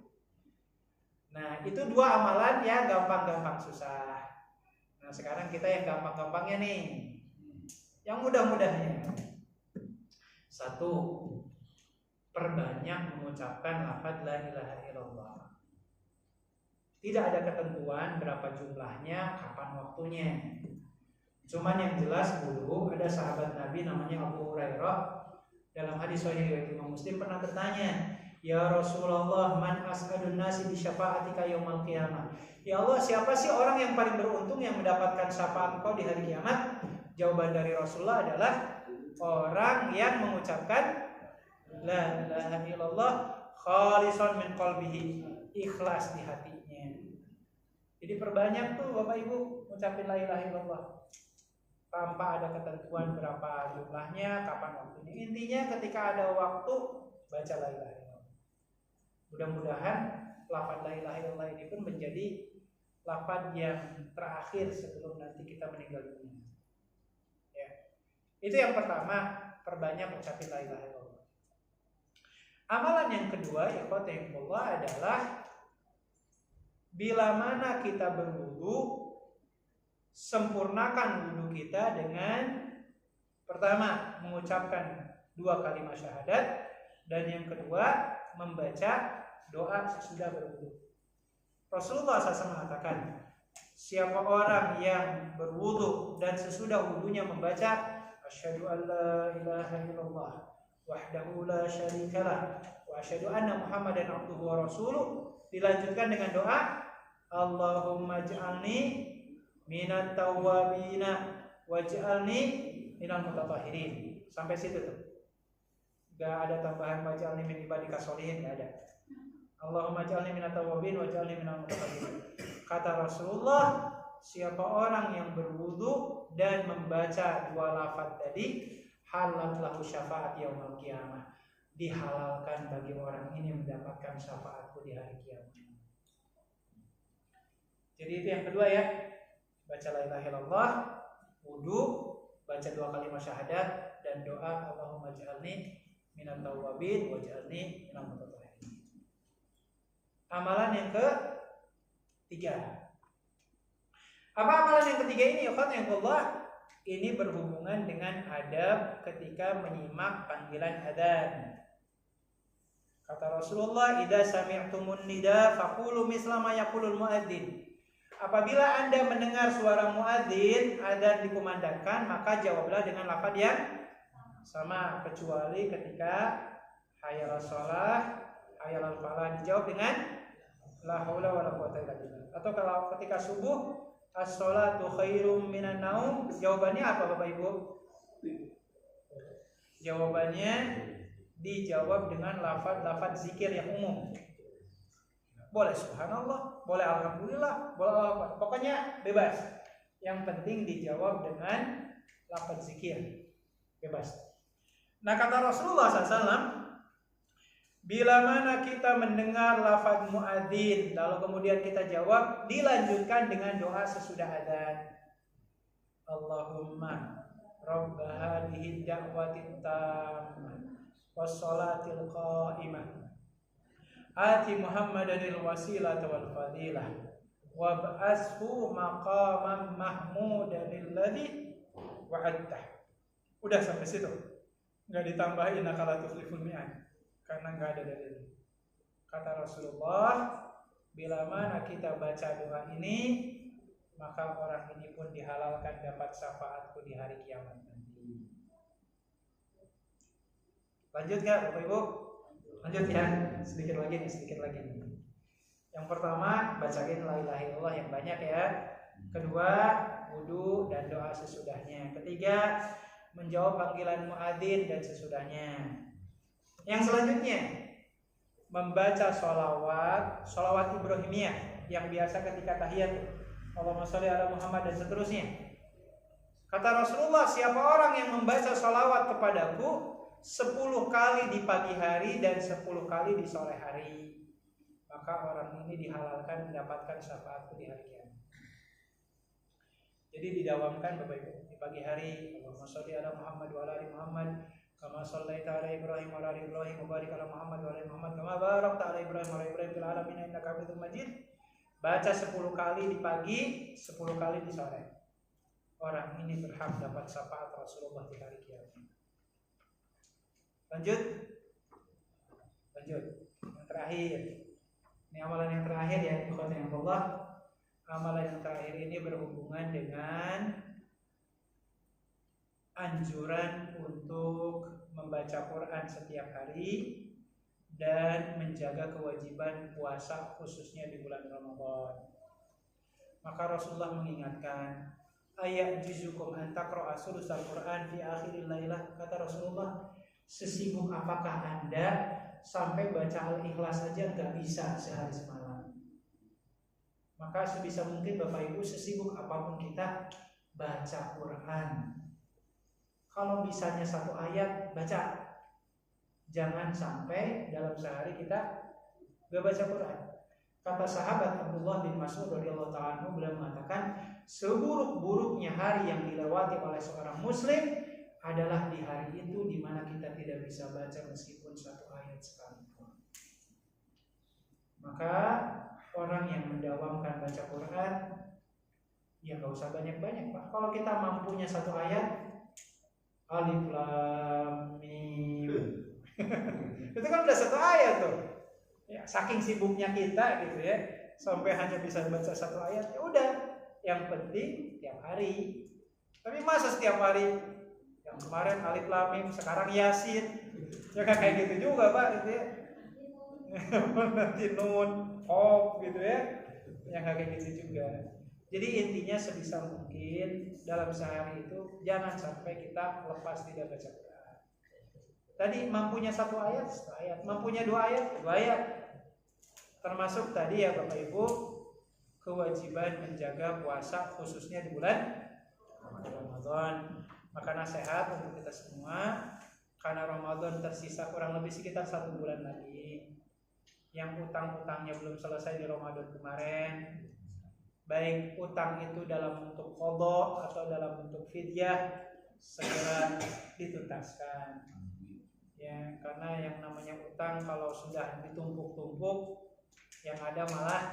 Nah, itu dua amalan yang gampang-gampang susah. Nah, sekarang kita yang gampang-gampangnya nih. Yang mudah-mudahnya. 1. Perbanyak mengucapkan lafaz la ilaha illallah. Tidak ada ketentuan berapa jumlahnya, kapan waktunya. Cuman yang jelas dulu ada sahabat Nabi namanya Abu Hurairah dalam hadis sahih riwayat Imam Muslim pernah bertanya, "Ya Rasulullah, man as'adun nasi bi syafa'atika yaumal qiyamah?" Ya Allah, siapa sih orang yang paling beruntung yang mendapatkan syafaat Engkau di hari kiamat? Jawaban dari Rasulullah adalah orang yang mengucapkan la ilaha illallah khalisan min qalbihi, ikhlas di hatinya. Jadi perbanyak tuh Bapak Ibu ngucapin la ilaha illallah tanpa ada ketentuan berapa jumlahnya, kapan waktunya. Intinya ketika ada waktu baca la ilaha illallah. Mudah-mudahan lafaz la ilaha illallah ini pun menjadi lafaz yang terakhir sebelum nanti kita meninggal dunia. Ya. Itu yang pertama, perbanyak ucapin la ilaha illallah. Amalan yang kedua ya Allah adalah bila mana kita berwudu, sempurnakan wudu kita dengan pertama mengucapkan 2 kalimat syahadat dan yang kedua membaca doa sesudah berwudu. Rasulullah SAW mengatakan, siapa orang yang berwudu dan sesudah wudunya membaca asyhadu an la ilaha illallah wahdahu la syarikalah wa asyhadu anna Muhammadan abduhu wa rasuluh, dilanjutkan dengan doa Allahumma ij'alni minat tawwabina waj'alni minal mutatahhirin. Sampai situ tuh. Gak ada tambahan waj'alni min ibadika sholihin, gak ada. Allahumma ij'alni minat tawwabin waj'alni minal mutatahhirin. Kata Rasulullah, siapa orang yang berwudu dan membaca 2 lafaz tadi, halal lahu syafaat yaumil qiyamah. Dihalalkan bagi orang ini mendapatkan syafaatku di hari kiamat. Jadi itu yang kedua ya. Baca la ilaha illallah, wudu, baca 2 kalimat syahadat dan doa Allahumma ij'alni minat tawwabin waj'alni minal mutatahhirin. Amalan yang ketiga. Apa amalan yang ketiga ini? Ya Allah, ini berhubungan dengan adab ketika menyimak panggilan adzan. Kata Rasulullah, "Idza sami'tumun nida faqulu misla ma yaqulul muadzin." Apabila Anda mendengar suara muadzin adzan dikumandangkan, maka jawablah dengan lafaz yang sama, kecuali ketika hayya 'alas shalah, hayya 'alal falah dijawab dengan la haula wala quwwata illa billah. Atau kalau ketika subuh, as-sholatu khairum minan naum, jawabannya apa Bapak Ibu? Jawabannya dijawab dengan lafaz zikir yang umum. Boleh subhanallah, boleh alhamdulillah, boleh apa, pokoknya bebas. Yang penting dijawab dengan lafaz zikir, bebas. Nah kata Rasulullah SAW, bila mana kita mendengar lafaz muadzin, lalu kemudian kita jawab, dilanjutkan dengan doa sesudah adzan. Allahumma rabb hadhihi da'wati tammah wassalatil qa'imah ati Muhammadanil wasilata wal fadilah wab'ashu maqaman mahmudanil ladzi wa'adtah. Udah sampai situ. Enggak ditambahin nakala tuflihul mi'ad karena enggak ada dalil. Kata Rasulullah, bila mana kita baca doa ini, maka orang ini pun dihalalkan dapat syafaatku di hari kiamat nanti. Lanjut nggak Bapak Ibu? Lanjut ya, sedikit lagi nih. Yang pertama, bacain la ilaha illallah yang banyak ya. Kedua, wudu dan doa sesudahnya. Ketiga, menjawab panggilan muadzin dan sesudahnya. Yang selanjutnya, membaca sholawat Ibrahimiyah yang biasa ketika tahiyat, Allahumma sholli ala Muhammad dan seterusnya. Kata Rasulullah, siapa orang yang membaca sholawat kepadaku 10 kali di pagi hari dan 10 kali di sore hari, maka orang ini dihalalkan mendapatkan syafaatku di hari kiamat. Jadi didawamkan Bapak Ibu di pagi hari, Allahumma sholli ala Muhammad wa ala ali Muhammad kama shallaita ala Ibrahim wa ala ali Ibrahim wa barik ala Muhammad wa ala ali Muhammad kama barakta ala Ibrahim wa ala Ibrahim fil alamin innaka Hamidum Majid. Baca 10 kali di pagi, 10 kali di sore. Orang ini berhak dapat syafaat Rasulullah di hari kiamat. Lanjut. Yang terakhir. Ini amalan yang terakhir ya, ikhwatan Allah. Amalan yang terakhir ini berhubungan dengan anjuran untuk membaca Quran setiap hari dan menjaga kewajiban puasa khususnya di bulan Ramadan. Maka Rasulullah mengingatkan, ayat juzukum an taqra'a sulusal Quran fi akhiril lailah. Kata Rasulullah, sesibuk apakah Anda sampai baca Al-Ikhlas saja nggak bisa sehari semalam? Maka sebisa mungkin Bapak Ibu, sesibuk apapun kita, baca Quran. Kalau bisanya 1 ayat, baca. Jangan sampai dalam sehari kita gak baca Quran. Kata sahabat Abdullah bin Mas'ud radhiyallahu ta'ala anhu, beliau mengatakan, seburuk-buruknya hari yang dilewati oleh seorang muslim adalah di hari itu di mana kita tidak bisa baca meskipun 1 ayat sekalipun. Maka orang yang mendawamkan baca Quran, ya gak usah banyak-banyak Pak. Kalau kita mampunya 1 ayat, Alif Lam Mim itu kan udah 1 ayat tuh. Ya, saking sibuknya kita gitu ya, sampai hanya bisa baca 1 ayat, ya udah. Yang penting tiap hari. Tapi masa setiap hari? Yang kemarin Alif Lam Mim, sekarang Yasin. Ya kan kayak gitu juga Pak gitu ya. Nanti Nun, Qaf gitu ya. Yang kayak gitu juga. Jadi intinya sebisa mungkin dalam sehari itu jangan sampai kita lepas tidak baca Quran. Tadi mampunya 1 ayat, 1 ayat. Mampunya 2 ayat, 2 ayat. Termasuk tadi ya Bapak Ibu, kewajiban menjaga puasa khususnya di bulan Ramadan. Maka nasihat untuk kita semua, karena Ramadan tersisa kurang lebih sekitar 1 bulan lagi. Yang utang-utangnya belum selesai di Ramadan kemarin, baik utang itu dalam bentuk qadha atau dalam bentuk fidyah, segera dituntaskan. Ya, karena yang namanya utang kalau sudah ditumpuk-tumpuk, yang ada malah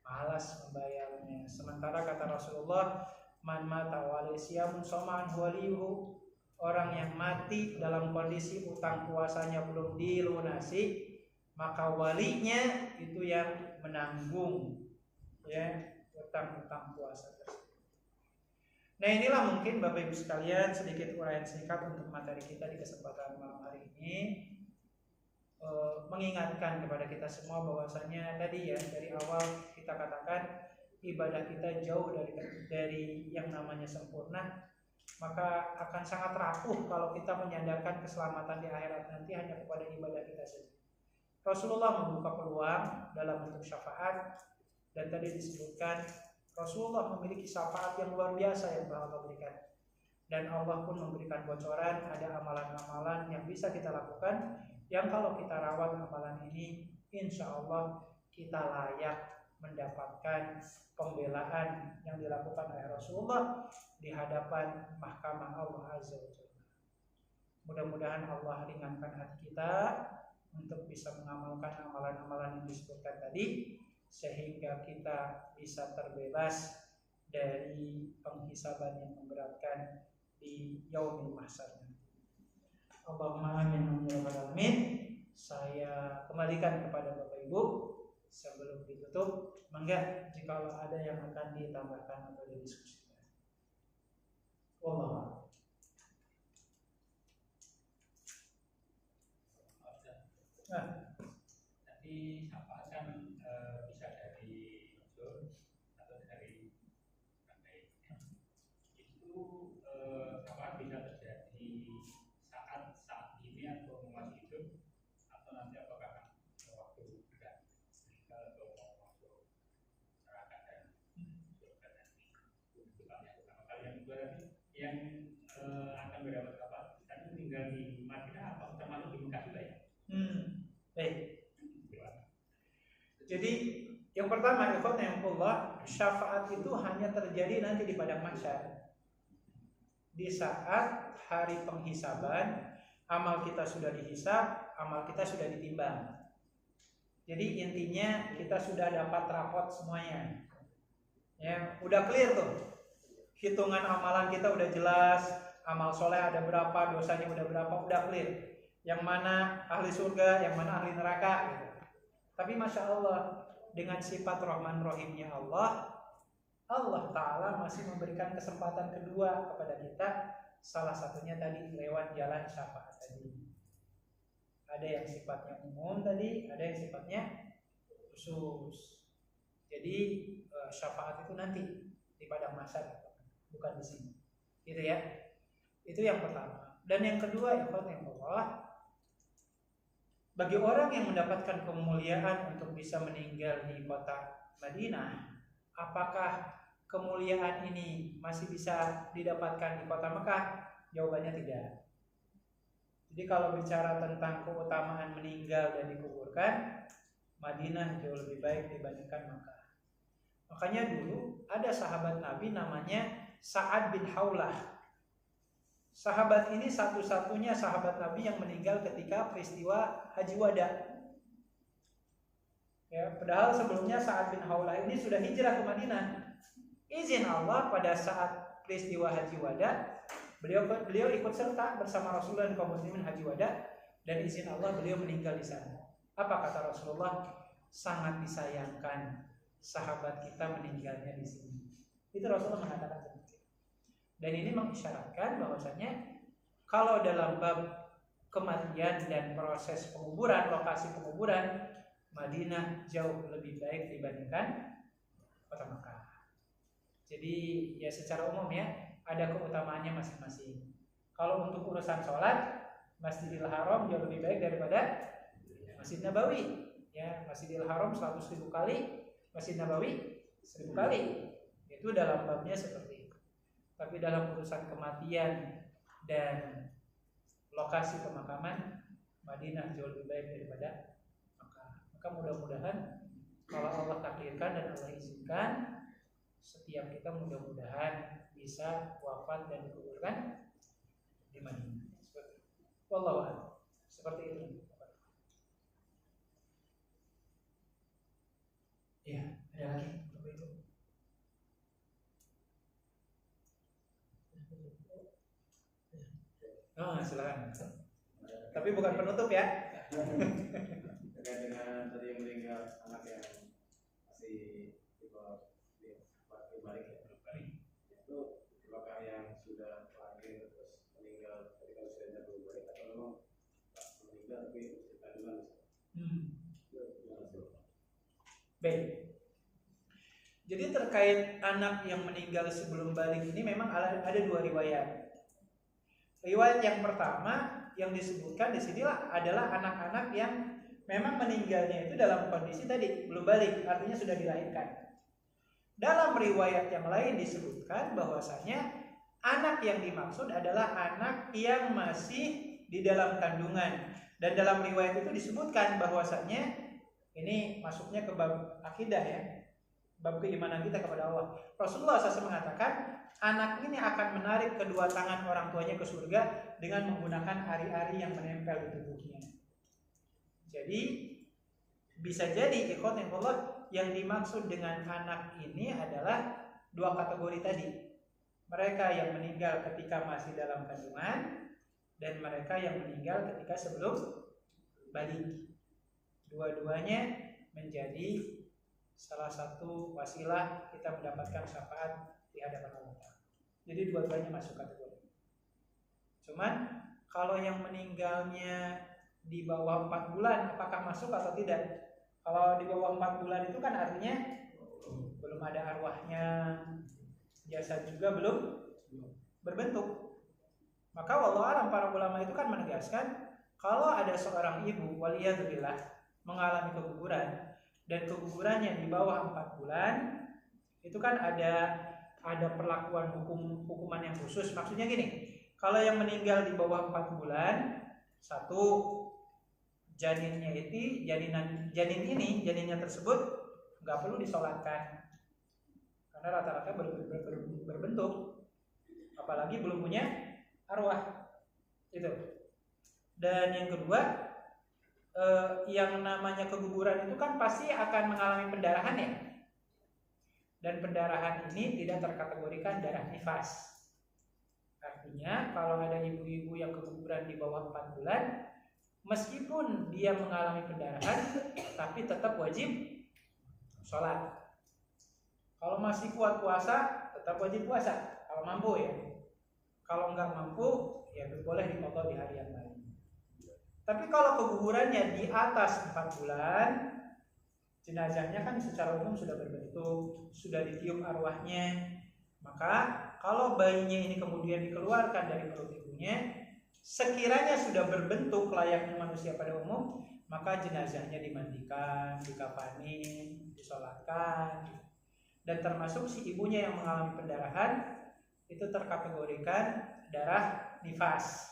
malas membayarnya. Sementara kata Rasulullah, man mata walisiyamun soman waliyuhu, orang yang mati dalam kondisi utang puasanya belum dilunasi, maka walinya itu yang menanggung ya utang-utang puasa tersebut. Nah, inilah mungkin Bapak Ibu sekalian sedikit uraian singkat untuk materi kita di kesempatan malam hari ini, mengingatkan kepada kita semua bahwasanya tadi ya, dari awal kita katakan ibadah kita jauh dari yang namanya sempurna, maka akan sangat rapuh kalau kita menyandarkan keselamatan di akhirat nanti hanya kepada ibadah kita saja. Rasulullah membuka peluang dalam bentuk syafaat, dan tadi disebutkan Rasulullah memiliki syafaat yang luar biasa yang Allah berikan, dan Allah pun memberikan bocoran ada amalan-amalan yang bisa kita lakukan, yang kalau kita rawat amalan ini, insya Allah kita layak mendapatkan pembelaan yang dilakukan oleh Rasulullah di hadapan mahkamah Allah Azza wa Jalla. Mudah-mudahan Allah ringankan hati kita untuk bisa mengamalkan amalan-amalan yang disebutkan tadi, sehingga kita bisa terbebas dari penghisaban yang memberatkan di yaumil mahsyar. Allahumma amin ya rabbal alamin. Saya kembalikan kepada Bapak Ibu sebelum ditutup. Mangga jika ada yang akan ditambahkan atau didiskusikan. Wallahu a'lam. Tadi syafaat kan bisa dari unsur atau dari pandai. Itu syafaat bisa terjadi saat ini atau masih hidup, atau nanti apakah waktu sudah meninggal atau mau masuk neraka dan surga nanti. Itu yang kedua tadi yang akan berdapat syafaat tadi tinggal di Madinah atau termasuk di Mekah juga ya? Baik. Jadi yang pertama, ikhwanullah, syafaat itu hanya terjadi nanti di padang mahsyar. Di saat hari penghisaban, amal kita sudah dihisab, amal kita sudah ditimbang. Jadi intinya kita sudah dapat rapot semuanya. Ya, udah clear tuh. Hitungan amalan kita udah jelas, amal soleh ada berapa, dosanya udah berapa, udah clear. Yang mana ahli surga, yang mana ahli neraka gitu. Tapi Masya Allah, dengan sifat Rahman Rahimnya Allah Ta'ala masih memberikan kesempatan kedua kepada kita. Salah satunya tadi lewat jalan syafaat tadi. Ada yang sifatnya umum tadi, ada yang sifatnya khusus. Jadi syafaat itu nanti di padang mahsyar, bukan di sini. Gitu ya. Itu yang pertama. Dan yang kedua, Allah, bagi orang yang mendapatkan kemuliaan untuk bisa meninggal di kota Madinah, apakah kemuliaan ini masih bisa didapatkan di kota Mekah? Jawabannya tidak. Jadi kalau bicara tentang keutamaan meninggal dan dikuburkan, Madinah jauh lebih baik dibandingkan Mekah. Makanya dulu ada sahabat Nabi namanya Sa'ad bin Haulah. Sahabat ini satu-satunya sahabat Nabi yang meninggal ketika peristiwa Haji Wada. Ya, padahal sebelumnya Sa'ad bin Haulah ini sudah hijrah ke Madinah. Izin Allah pada saat peristiwa Haji Wada, beliau ikut serta bersama Rasulullah dan kaum muslimin Haji Wada, dan izin Allah beliau meninggal di sana. Apa kata Rasulullah? Sangat disayangkan sahabat kita meninggalnya di sini. Itu Rasulullah mengatakan. Dan ini mengisyaratkan bahwasanya kalau dalam bab kematian dan proses penguburan, lokasi penguburan, Madinah jauh lebih baik dibandingkan kota Makkah. Jadi ya secara umum ya ada keutamaannya masing-masing. Kalau untuk urusan sholat, Masjidil Haram jauh lebih baik daripada Masjid Nabawi. Ya, Masjidil Haram 100.000 kali, Masjid Nabawi 1000 kali. Itu dalam babnya seperti itu. Tapi dalam urusan kematian dan lokasi pemakaman, Madinah jauh lebih baik daripada Makkah. Maka mudah-mudahan kalau Allah takdirkan dan Allah izinkan, setiap kita mudah-mudahan bisa wafat dan dikuburkan di Madinah. Wallahu a'lam. Seperti itu. Ya, ada lagi. Oh, silakan. Tapi bukan penutup ya. Terkait dengan tadi yang meninggal anak yang masih balik ya, itu apakah yang sudah lahir terus meninggal ketika usianya belum balik atau memang meninggal tapi usia kandungan? Baik. Jadi terkait anak yang meninggal sebelum balik ini memang ada dua riwayat. Riwayat yang pertama yang disebutkan di sinilah adalah anak-anak yang memang meninggalnya itu dalam kondisi tadi belum balik, artinya sudah dilahirkan. Dalam riwayat yang lain disebutkan bahwasanya anak yang dimaksud adalah anak yang masih di dalam kandungan. Dan dalam riwayat itu disebutkan bahwasanya ini masuknya ke bab akidah ya. bab keimanan kita kepada Allah. Rasulullah SAW mengatakan anak ini akan menarik kedua tangan orang tuanya ke surga dengan menggunakan ari-ari yang menempel di tubuhnya. Jadi bisa jadi ikhwanullah yang dimaksud dengan anak ini adalah dua kategori tadi. Mereka yang meninggal ketika masih dalam kandungan dan mereka yang meninggal ketika sebelum balik. Dua-duanya menjadi salah satu wasilah kita mendapatkan syafaat di hadapan Allah. Jadi dua-duanya masuk kategori. Cuman kalau yang meninggalnya di bawah 4 bulan apakah masuk atau tidak? Kalau di bawah 4 bulan itu kan artinya belum ada arwahnya, jasad juga belum berbentuk. Maka wallahu alam para ulama itu kan menegaskan kalau ada seorang ibu waliyadzubillah mengalami keguguran dan kegugurannya di bawah 4 bulan, itu kan ada perlakuan hukuman yang khusus. Maksudnya gini, kalau yang meninggal di bawah 4 bulan, satu, janinnya tersebut nggak perlu disolatkan karena rata-rata berbentuk, apalagi belum punya arwah itu. Dan yang kedua, yang namanya keguguran itu kan pasti akan mengalami pendarahan ya, dan pendarahan ini tidak terkategorikan darah nifas. Artinya kalau ada ibu-ibu yang keguguran di bawah 4 bulan, meskipun dia mengalami pendarahan tapi tetap wajib sholat. Kalau masih kuat puasa tetap wajib puasa kalau mampu ya. Kalau nggak mampu ya boleh dipotong di hari yang lain. Tapi kalau kegugurannya di atas 4 bulan, jenazahnya kan secara umum sudah berbentuk, sudah ditiup arwahnya. Maka kalau bayinya ini kemudian dikeluarkan dari perut ibunya, sekiranya sudah berbentuk layaknya manusia pada umum, maka jenazahnya dimandikan, dikafani, disolatkan. Dan termasuk si ibunya yang mengalami pendarahan itu terkategorikan darah nifas.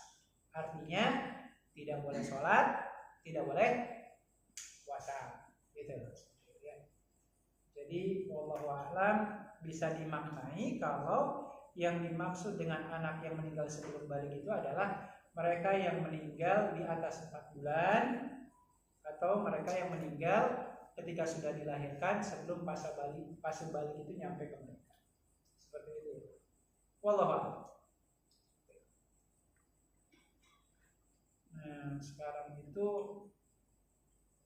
Artinya tidak boleh sholat, tidak boleh puasa, gitu. Jadi wallahu a'lam bisa dimaknai kalau yang dimaksud dengan anak yang meninggal sebelum balik itu adalah mereka yang meninggal di atas 4 bulan atau mereka yang meninggal ketika sudah dilahirkan sebelum fase balik itu nyampe ke mereka. Seperti itu. Wallahu a'lam. Nah, sekarang itu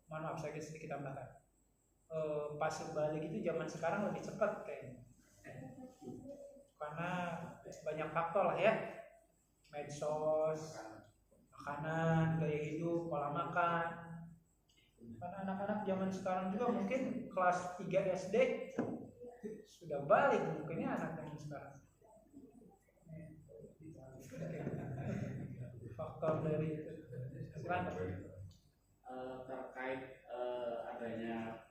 mohon maaf saya sedikit tambahkan. Fase balik itu zaman sekarang lebih cepat kayaknya. Karena banyak faktor lah ya. Medsos, makanan, gaya hidup, pola makan. Karena anak-anak zaman sekarang juga mungkin kelas 3 SD sudah balik mungkinnya anak zaman sekarang. Faktor dari itu. Terkait adanya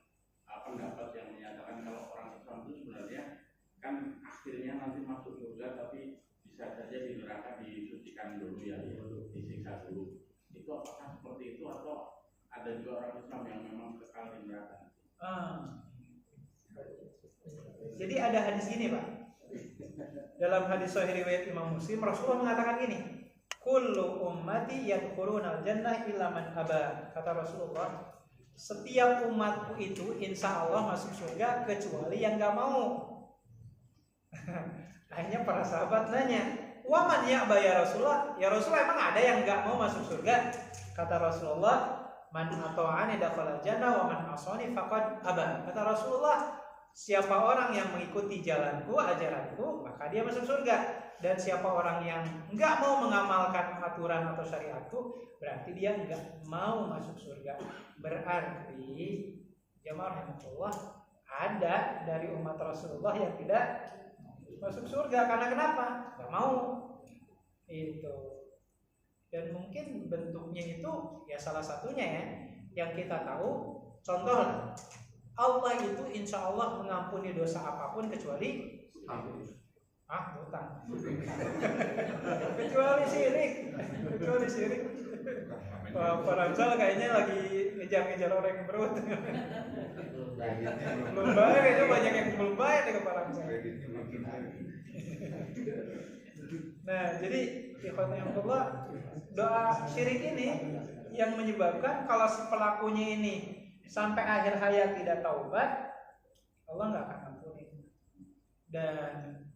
pendapat yang menyatakan kalau orang Islam itu sebenarnya kan akhirnya nanti masuk surga tapi bisa saja di neraka disucikan dulu ya, disiksa dulu. Itu apakah seperti itu atau ada juga orang Islam yang memang kekal di neraka? Jadi ada hadis gini Pak. Dalam hadis Sahih riwayat Imam Muslim, Rasulullah mengatakan gini, kullu ummati yadkhulunal jannah illa man aba. Kata Rasulullah, setiap umatku itu insya Allah masuk surga kecuali yang gak mau. Akhirnya para sahabat nanya, waman ya'ba ya Rasulullah? Ya Rasulullah, emang ada yang gak mau masuk surga? Kata Rasulullah, man ata'ani dakhala jannah wa man asani faqad aba. Kata Rasulullah, siapa orang yang mengikuti jalanku, ajaranku, maka dia masuk surga. Dan siapa orang yang enggak mau mengamalkan aturan atau syariatku, berarti dia enggak mau masuk surga. Berarti jamaah rahmatullah, ada dari umat Rasulullah yang tidak masuk surga. Karena kenapa? Enggak mau. Itu. Dan mungkin bentuknya itu ya salah satunya ya yang kita tahu, contoh Allah itu insya Allah mengampuni dosa apapun kecuali hutang. kecuali syirik. Pak Ramsal kayaknya lagi ngejar-ngejar orang yang berut. Belum bayar itu banyak yang belum bayar di kepala saya. Nah, jadi ikhwanullah, doa syirik ini yang menyebabkan kalau si pelakunya ini sampai akhir hayat tidak taubat, Allah nggak akan ampuni. Dan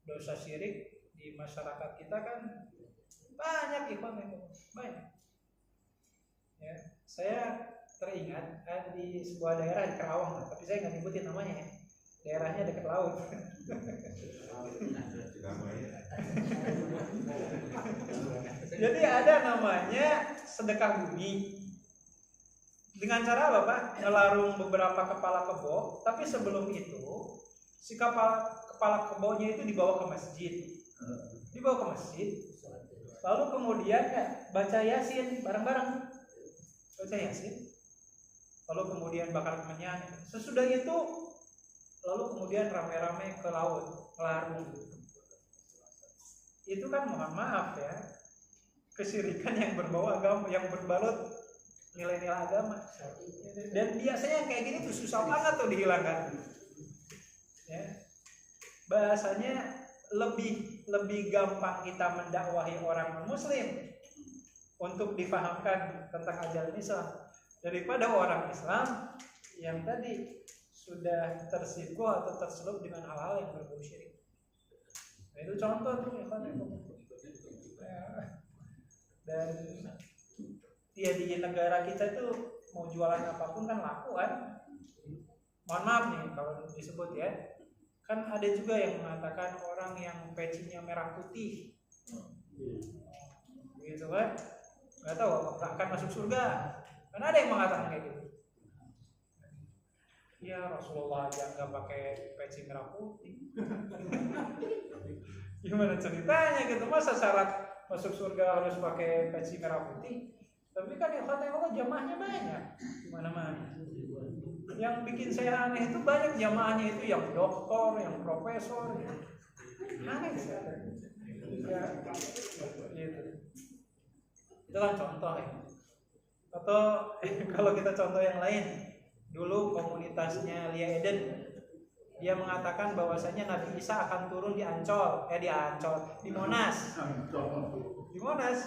dosa syirik di masyarakat kita kan banyak, ikhwanullah, banyak. Ya, saya teringat di sebuah daerah di Karawang, tapi saya nggak nyebutin namanya ya. Daerahnya dekat laut. Jadi ada namanya sedekah bumi. Dengan cara apa, Pak? Ngelarung beberapa kepala kebo, tapi sebelum itu si kepala kebonya itu dibawa ke masjid. Dibawa ke masjid. Lalu kemudian baca Yasin bareng-bareng. Baca Yasin. Lalu kemudian bakar kemenyan. Sesudah itu lalu kemudian rame-rame ke laut, ngelarung. Itu kan mohon maaf ya, kesyirikan yang berbau agama, yang berbalut nilai-nilai agama. Dan biasanya kayak gini tuh susah banget tuh dihilangkan. Ya. Bahasanya lebih gampang kita mendakwahi orang muslim untuk difahamkan tentang ajaran Islam daripada orang Islam yang tadi sudah tersinggung atau terselub dengan hal-hal yang berbau syirik. Nah, itu contoh tuh ya kan. Dan ya di negara kita tuh mau jualan apapun kan laku kan. Mohon maaf nih kalau disebut ya. Kan ada juga yang mengatakan orang yang pecinya merah putih. Gitu kan. Gak tahu apakah akan masuk surga. Kan ada yang mengatakan kayak gitu. Ya Rasulullah aja nggak pakai peci merah putih. Gimana ceritanya gitu, masa syarat masuk surga harus pakai peci merah putih? Tapi kan yang katanya jamaahnya banyak di mana-mana. Yang bikin saya aneh itu banyak jamaahnya itu yang doktor, yang profesor, aneh sekali. Ya, gitu. Itu kan contoh ya. Atau kalau kita contoh yang lain. Dulu komunitasnya Lia Eden, dia mengatakan bahwasanya Nabi Isa akan turun di di Monas. Di Monas.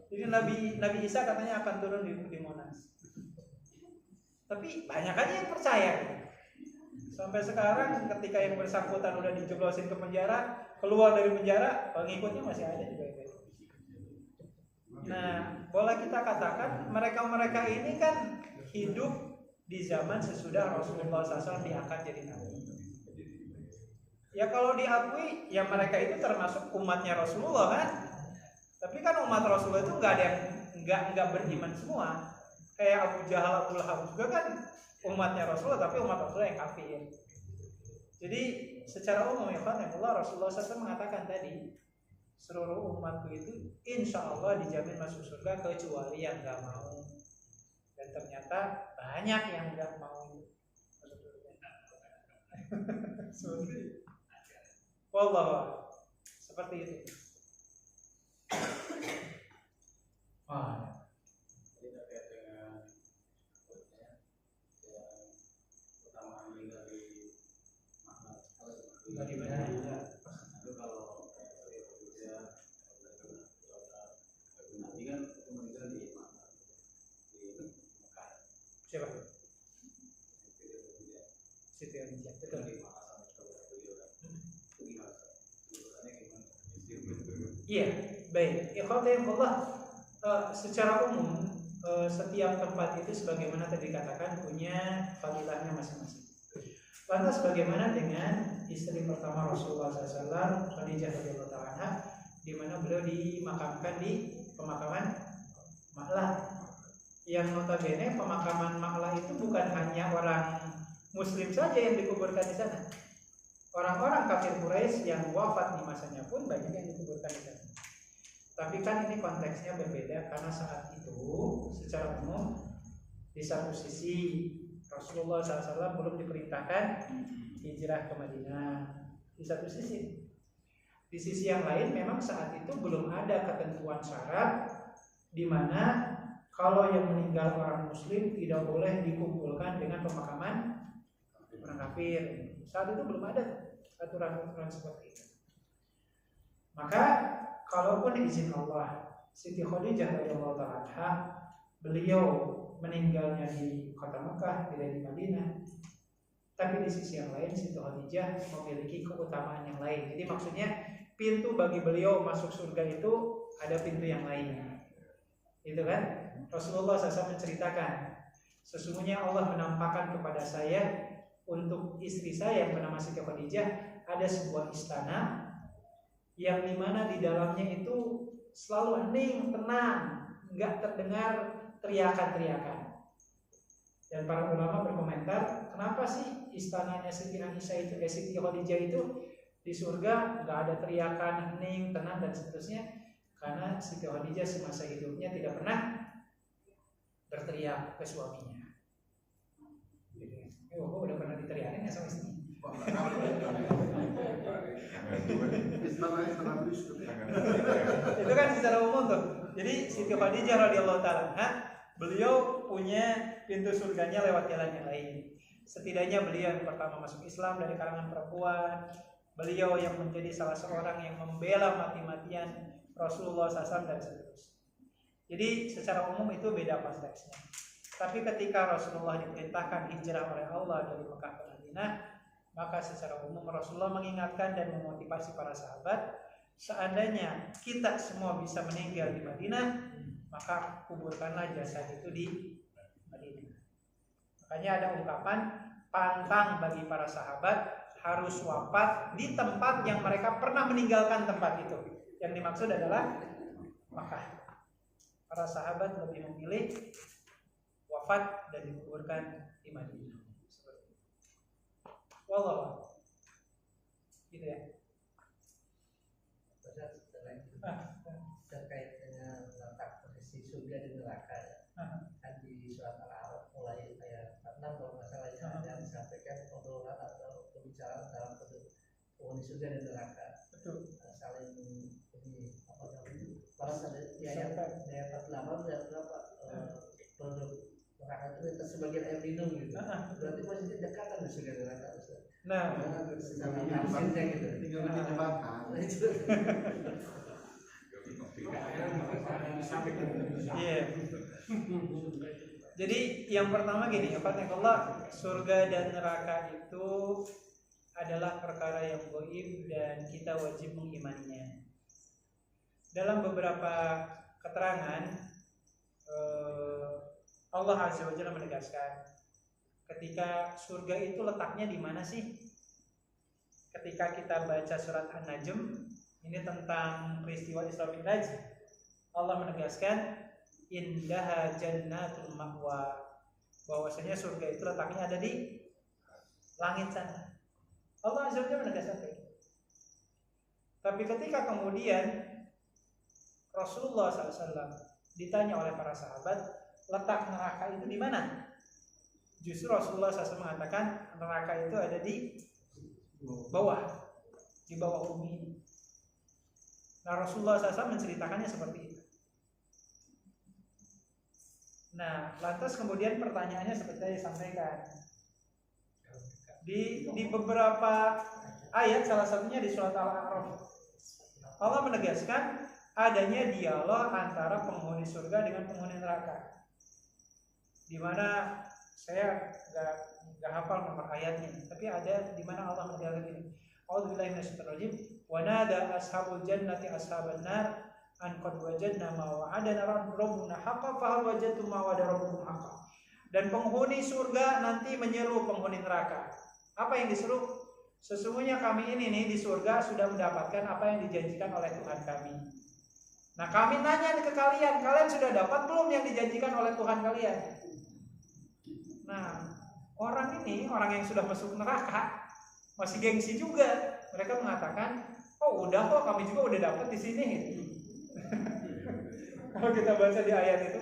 Jadi Nabi Isa katanya akan turun di Monas. Tapi banyak aja yang percaya. Sampai sekarang ketika yang bersangkutan udah dijeblosin ke penjara, keluar dari penjara, pengikutnya masih ada juga. Nah, boleh kita katakan mereka-mereka ini kan hidup di zaman sesudah Rasulullah SAW diangkat jadi nabi. Ya kalau diakui, ya mereka itu termasuk umatnya Rasulullah kan. Tapi kan umat Rasulullah itu nggak ada yang nggak beriman semua. Kayak Abu Jahal, Abu Lahab juga kan umatnya Rasulullah, tapi umat Rasulullah yang kafir. Jadi secara umum ya Rasulullah SAW mengatakan tadi, seluruh umatku itu insya Allah dijamin masuk surga kecuali yang nggak mau. Dan ternyata banyak yang nggak mau masuk surga. Wallah, seperti itu. Ini terkait dengan utamaan dari makna Dari mana? itu kalau Nabi kan meninggal di Mekah. Siapa? Siti Khadijah. Betul. Iya, baik. Ikhwanullah, secara umum setiap tempat itu sebagaimana tadi dikatakan punya fadilahnya masing-masing. Lantas bagaimana dengan istri pertama Rasulullah SAW, Khadijah radhiyallahu anha, di mana beliau dimakamkan di pemakaman Ma'lah. Yang notabene pemakaman Ma'lah itu bukan hanya orang Muslim saja yang dikuburkan di sana. Orang-orang kafir Quraisy yang wafat di masanya pun banyak yang dikuburkan di sana. Tapi kan ini konteksnya berbeda karena saat itu secara umum di satu sisi Rasulullah SAW belum diperintahkan hijrah ke Madinah. Di satu sisi, di sisi yang lain memang saat itu belum ada ketentuan syarat di mana kalau yang meninggal orang Muslim tidak boleh dikumpulkan dengan pemakaman kafir. Saat itu belum ada aturan-aturan seperti itu. Maka kalaupun izin Allah, Siti Khadijah radhiyallahu anha, beliau meninggalnya di kota Mekah, tidak di Madinah. Tapi di sisi yang lain Siti Khadijah memiliki keutamaan yang lain. Jadi maksudnya pintu bagi beliau masuk surga itu ada pintu yang lain. Itu kan? Rasulullah SAW menceritakan, sesungguhnya Allah menampakkan kepada saya untuk istri saya yang bernama Siti Khadijah ada sebuah istana yang dimana di dalamnya itu selalu hening, tenang, nggak terdengar teriakan-teriakan. Dan para ulama berkomentar, kenapa sih istananya Siti Aisyah itu, Siti Khadijah itu di surga nggak ada teriakan, hening, tenang dan seterusnya? Karena Siti Khadijah semasa hidupnya tidak pernah berteriak ke suaminya. Kok udah pernah diteriakin ya sama istri? Itu kan secara umum tuh. Jadi Siti Khadijah radhiyallahu taala beliau punya pintu surganya lewat jalan yang lain. Setidaknya beliau yang pertama masuk Islam dari kalangan perempuan. Beliau yang menjadi salah seorang yang membela mati-matian Rasulullah SAW dan seterusnya. Jadi secara umum itu beda konteksnya. Tapi ketika Rasulullah diperintahkan hijrah oleh Allah dari Mekah ke Madinah, maka secara umum Rasulullah mengingatkan dan memotivasi para sahabat, seandainya kita semua bisa meninggal di Madinah, maka kuburkanlah jasad itu di Madinah. Makanya ada ungkapan pantang bagi para sahabat harus wafat di tempat yang mereka pernah meninggalkan tempat itu. Yang dimaksud adalah Makkah. Para sahabat lebih memilih wafat dan dikuburkan di Madinah. Wallah, gitu ya. Terkait dengan letak posisi surga dan neraka, kan di surat Al-A'raf mulai ayat 46 kalau nggak salah yang disampaikan obrolan atau pembicaraan dalam penghuni surga dan neraka. Betul. Saling ini apa namanya? Balas ada di ayat 48 dan berapa produk neraka itu sebagian air minum gitu. Berarti posisi dekatan di surga dan neraka. Nah, sedang tafsirnya gitu. Tinggal ditebakkan. Iya. Jadi yang pertama gini, Allah, surga dan neraka itu adalah perkara yang gaib dan kita wajib mengimaninya. Dalam beberapa keterangan Allah Azza wa Jalla menegaskan ketika surga itu letaknya di mana sih? Ketika kita baca surat An-Najm, ini tentang peristiwa Isra Mi'raj, Allah menegaskan indaha jannatul ma'wa, bahwasanya surga itu letaknya ada di langit sana. Allah Azza wa Jalla menegaskan itu. Tapi ketika kemudian Rasulullah SAW ditanya oleh para sahabat, letak neraka itu di mana? Justru Rasulullah SAW mengatakan neraka itu ada di bawah, di bawah bumi ini. Nah, Rasulullah SAW menceritakannya seperti itu. Nah, lantas kemudian pertanyaannya seperti yang disampaikan di beberapa ayat, salah satunya di surat Al-A'raf, Allah menegaskan adanya dialog antara penghuni surga dengan penghuni neraka, di mana saya nggak hafal nomor ayatnya, tapi ada di mana Allah menegaskan ini. A'udzubillahi minasyaitonir rajim. Wa nada ashabul jannati ashaban nar an qad wajadna ma wa'adana rabbuna haqqan fa hal wajadtum ma wa'ada rabbukum haqqan. Dan penghuni surga nanti menyeru penghuni neraka. Apa yang diseru? Sesungguhnya kami ini nih di surga sudah mendapatkan apa yang dijanjikan oleh Tuhan kami. Nah, kami nanya ke kalian, kalian sudah dapat belum yang dijanjikan oleh Tuhan kalian? Nah, orang ini, orang yang sudah masuk neraka, masih gengsi juga. Mereka mengatakan, oh udah kok, kami juga udah dapat di sini. Kalau kita baca di ayat itu,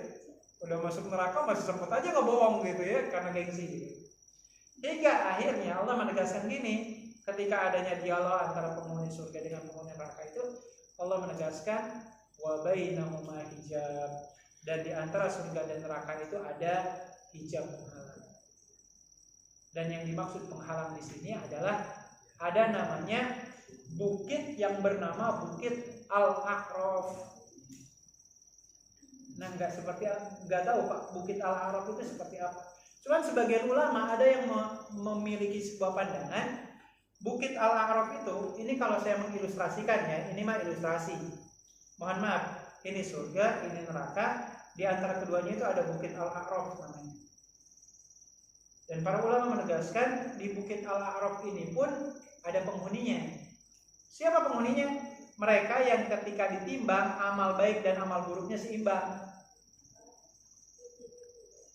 udah masuk neraka masih sempat aja ngebohong gitu ya, karena gengsi. Hingga akhirnya Allah menegaskan gini, ketika adanya dialog antara penghuni surga dengan penghuni neraka itu, Allah menegaskan wa bainahuma hijab, dan di antara surga dan neraka itu ada hijab penghalang. Dan yang dimaksud penghalang di sini adalah ada namanya bukit yang bernama Bukit Al-A'raf. Nah, nggak tahu Pak, Bukit Al-A'raf itu seperti apa. Cuman sebagian ulama ada yang memiliki sebuah pandangan Bukit Al-A'raf itu, ini kalau saya mengilustrasikan ya, ini mah ilustrasi. Mohon maaf, ini surga, ini neraka, di antara keduanya itu ada Bukit Al-A'raf namanya. Dan para ulama menegaskan di Bukit Al-A'raf ini pun ada penghuninya. Siapa penghuninya? Mereka yang ketika ditimbang amal baik dan amal buruknya seimbang.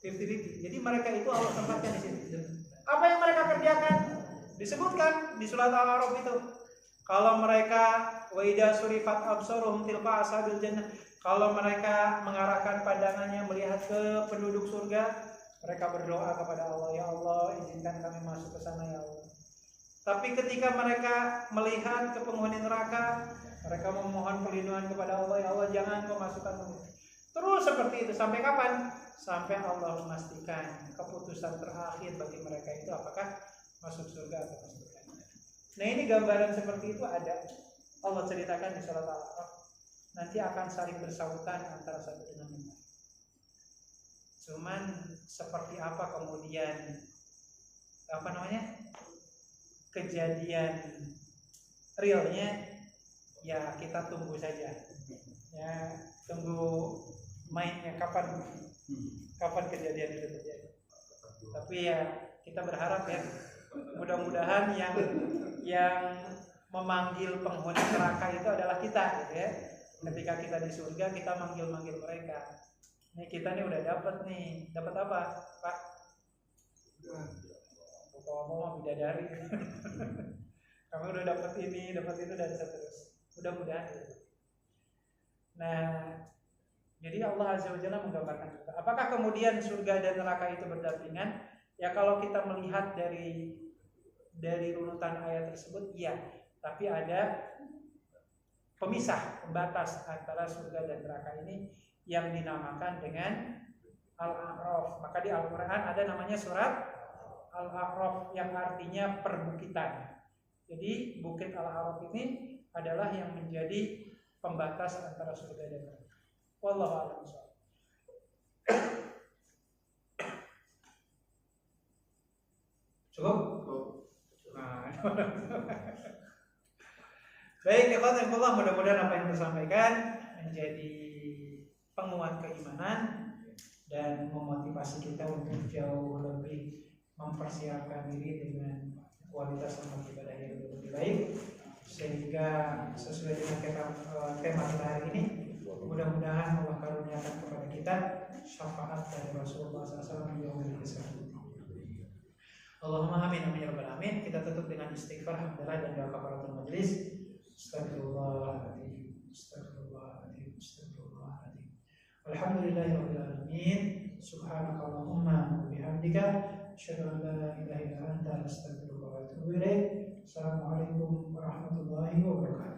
50-50. Jadi mereka itu Allah tempatkan di sini. Apa yang mereka kerjakan? Disebutkan di surat Al-A'raf itu. Kalau mereka wa idza surifat absaruhum tilqa ashabil jannah, kalau mereka mengarahkan pandangannya melihat ke penduduk surga, mereka berdoa kepada Allah, ya Allah, izinkan kami masuk ke sana ya Allah. Tapi ketika mereka melihat ke penghuni neraka, mereka memohon perlindungan kepada Allah, ya Allah, jangan memasukkan mereka. Terus seperti itu sampai kapan? Sampai Allah memastikan keputusan terakhir bagi mereka itu apakah masuk surga atau masuk neraka. Nah, ini gambaran seperti itu ada. Allah ceritakan di surat Al-A'raf. Nanti akan saling bersautan antara satu dengan yang lain. Cuman seperti apa kemudian kejadian realnya, ya kita tunggu saja. Ya, tunggu mainnya kapan kejadian itu terjadi. Tapi ya kita berharap ya, mudah-mudahan yang memanggil penghuni neraka itu adalah kita, gitu ya. Ketika kita di surga, kita manggil mereka. Nih kita nih udah dapat apa, Pak? Ngomong bidadari. Kamu udah dapat ini, dapat itu, dan seterusnya. Mudah-mudahan. Nah, jadi Allah Azza wa Jalla menggambarkan juga. Apakah kemudian surga dan neraka itu berdampingan? Ya kalau kita melihat dari runutan ayat tersebut, iya. Tapi ada pemisah, pembatas antara surga dan neraka ini yang dinamakan dengan Al-A'raf. Maka di Al-Quran ada namanya surat Al-A'raf yang artinya perbukitan. Jadi Bukit Al-A'raf ini adalah yang menjadi pembatas antara surga dan neraka. Wallahu a'lam bishawab. Cukup? Baik, ikhwatullah, mudah-mudahan apa yang disampaikan menjadi penguat keimanan dan memotivasi kita untuk jauh lebih mempersiapkan diri dengan kualitas amal ibadah yang lebih baik, sehingga sesuai dengan tema kita hari ini, mudah-mudahan Allah karuniakan kepada kita syafaat dari Rasulullah SAW yang berkesan. Allahumma amin amin ya rabbal alamin. Kita tutup dengan istighfar, hamdalah, dan doa kafaratul majelis. Astagfirullahaladzim, astagfirullahaladzim, astagfirullahaladzim. Alhamdulillahirabbil alamin. Subhanakallahumma wa bihamdika, asyhadu an la ilaha illa anta, astaghfiruka wa atubu ilaik. Assalamualaikum warahmatullahi wabarakatuh.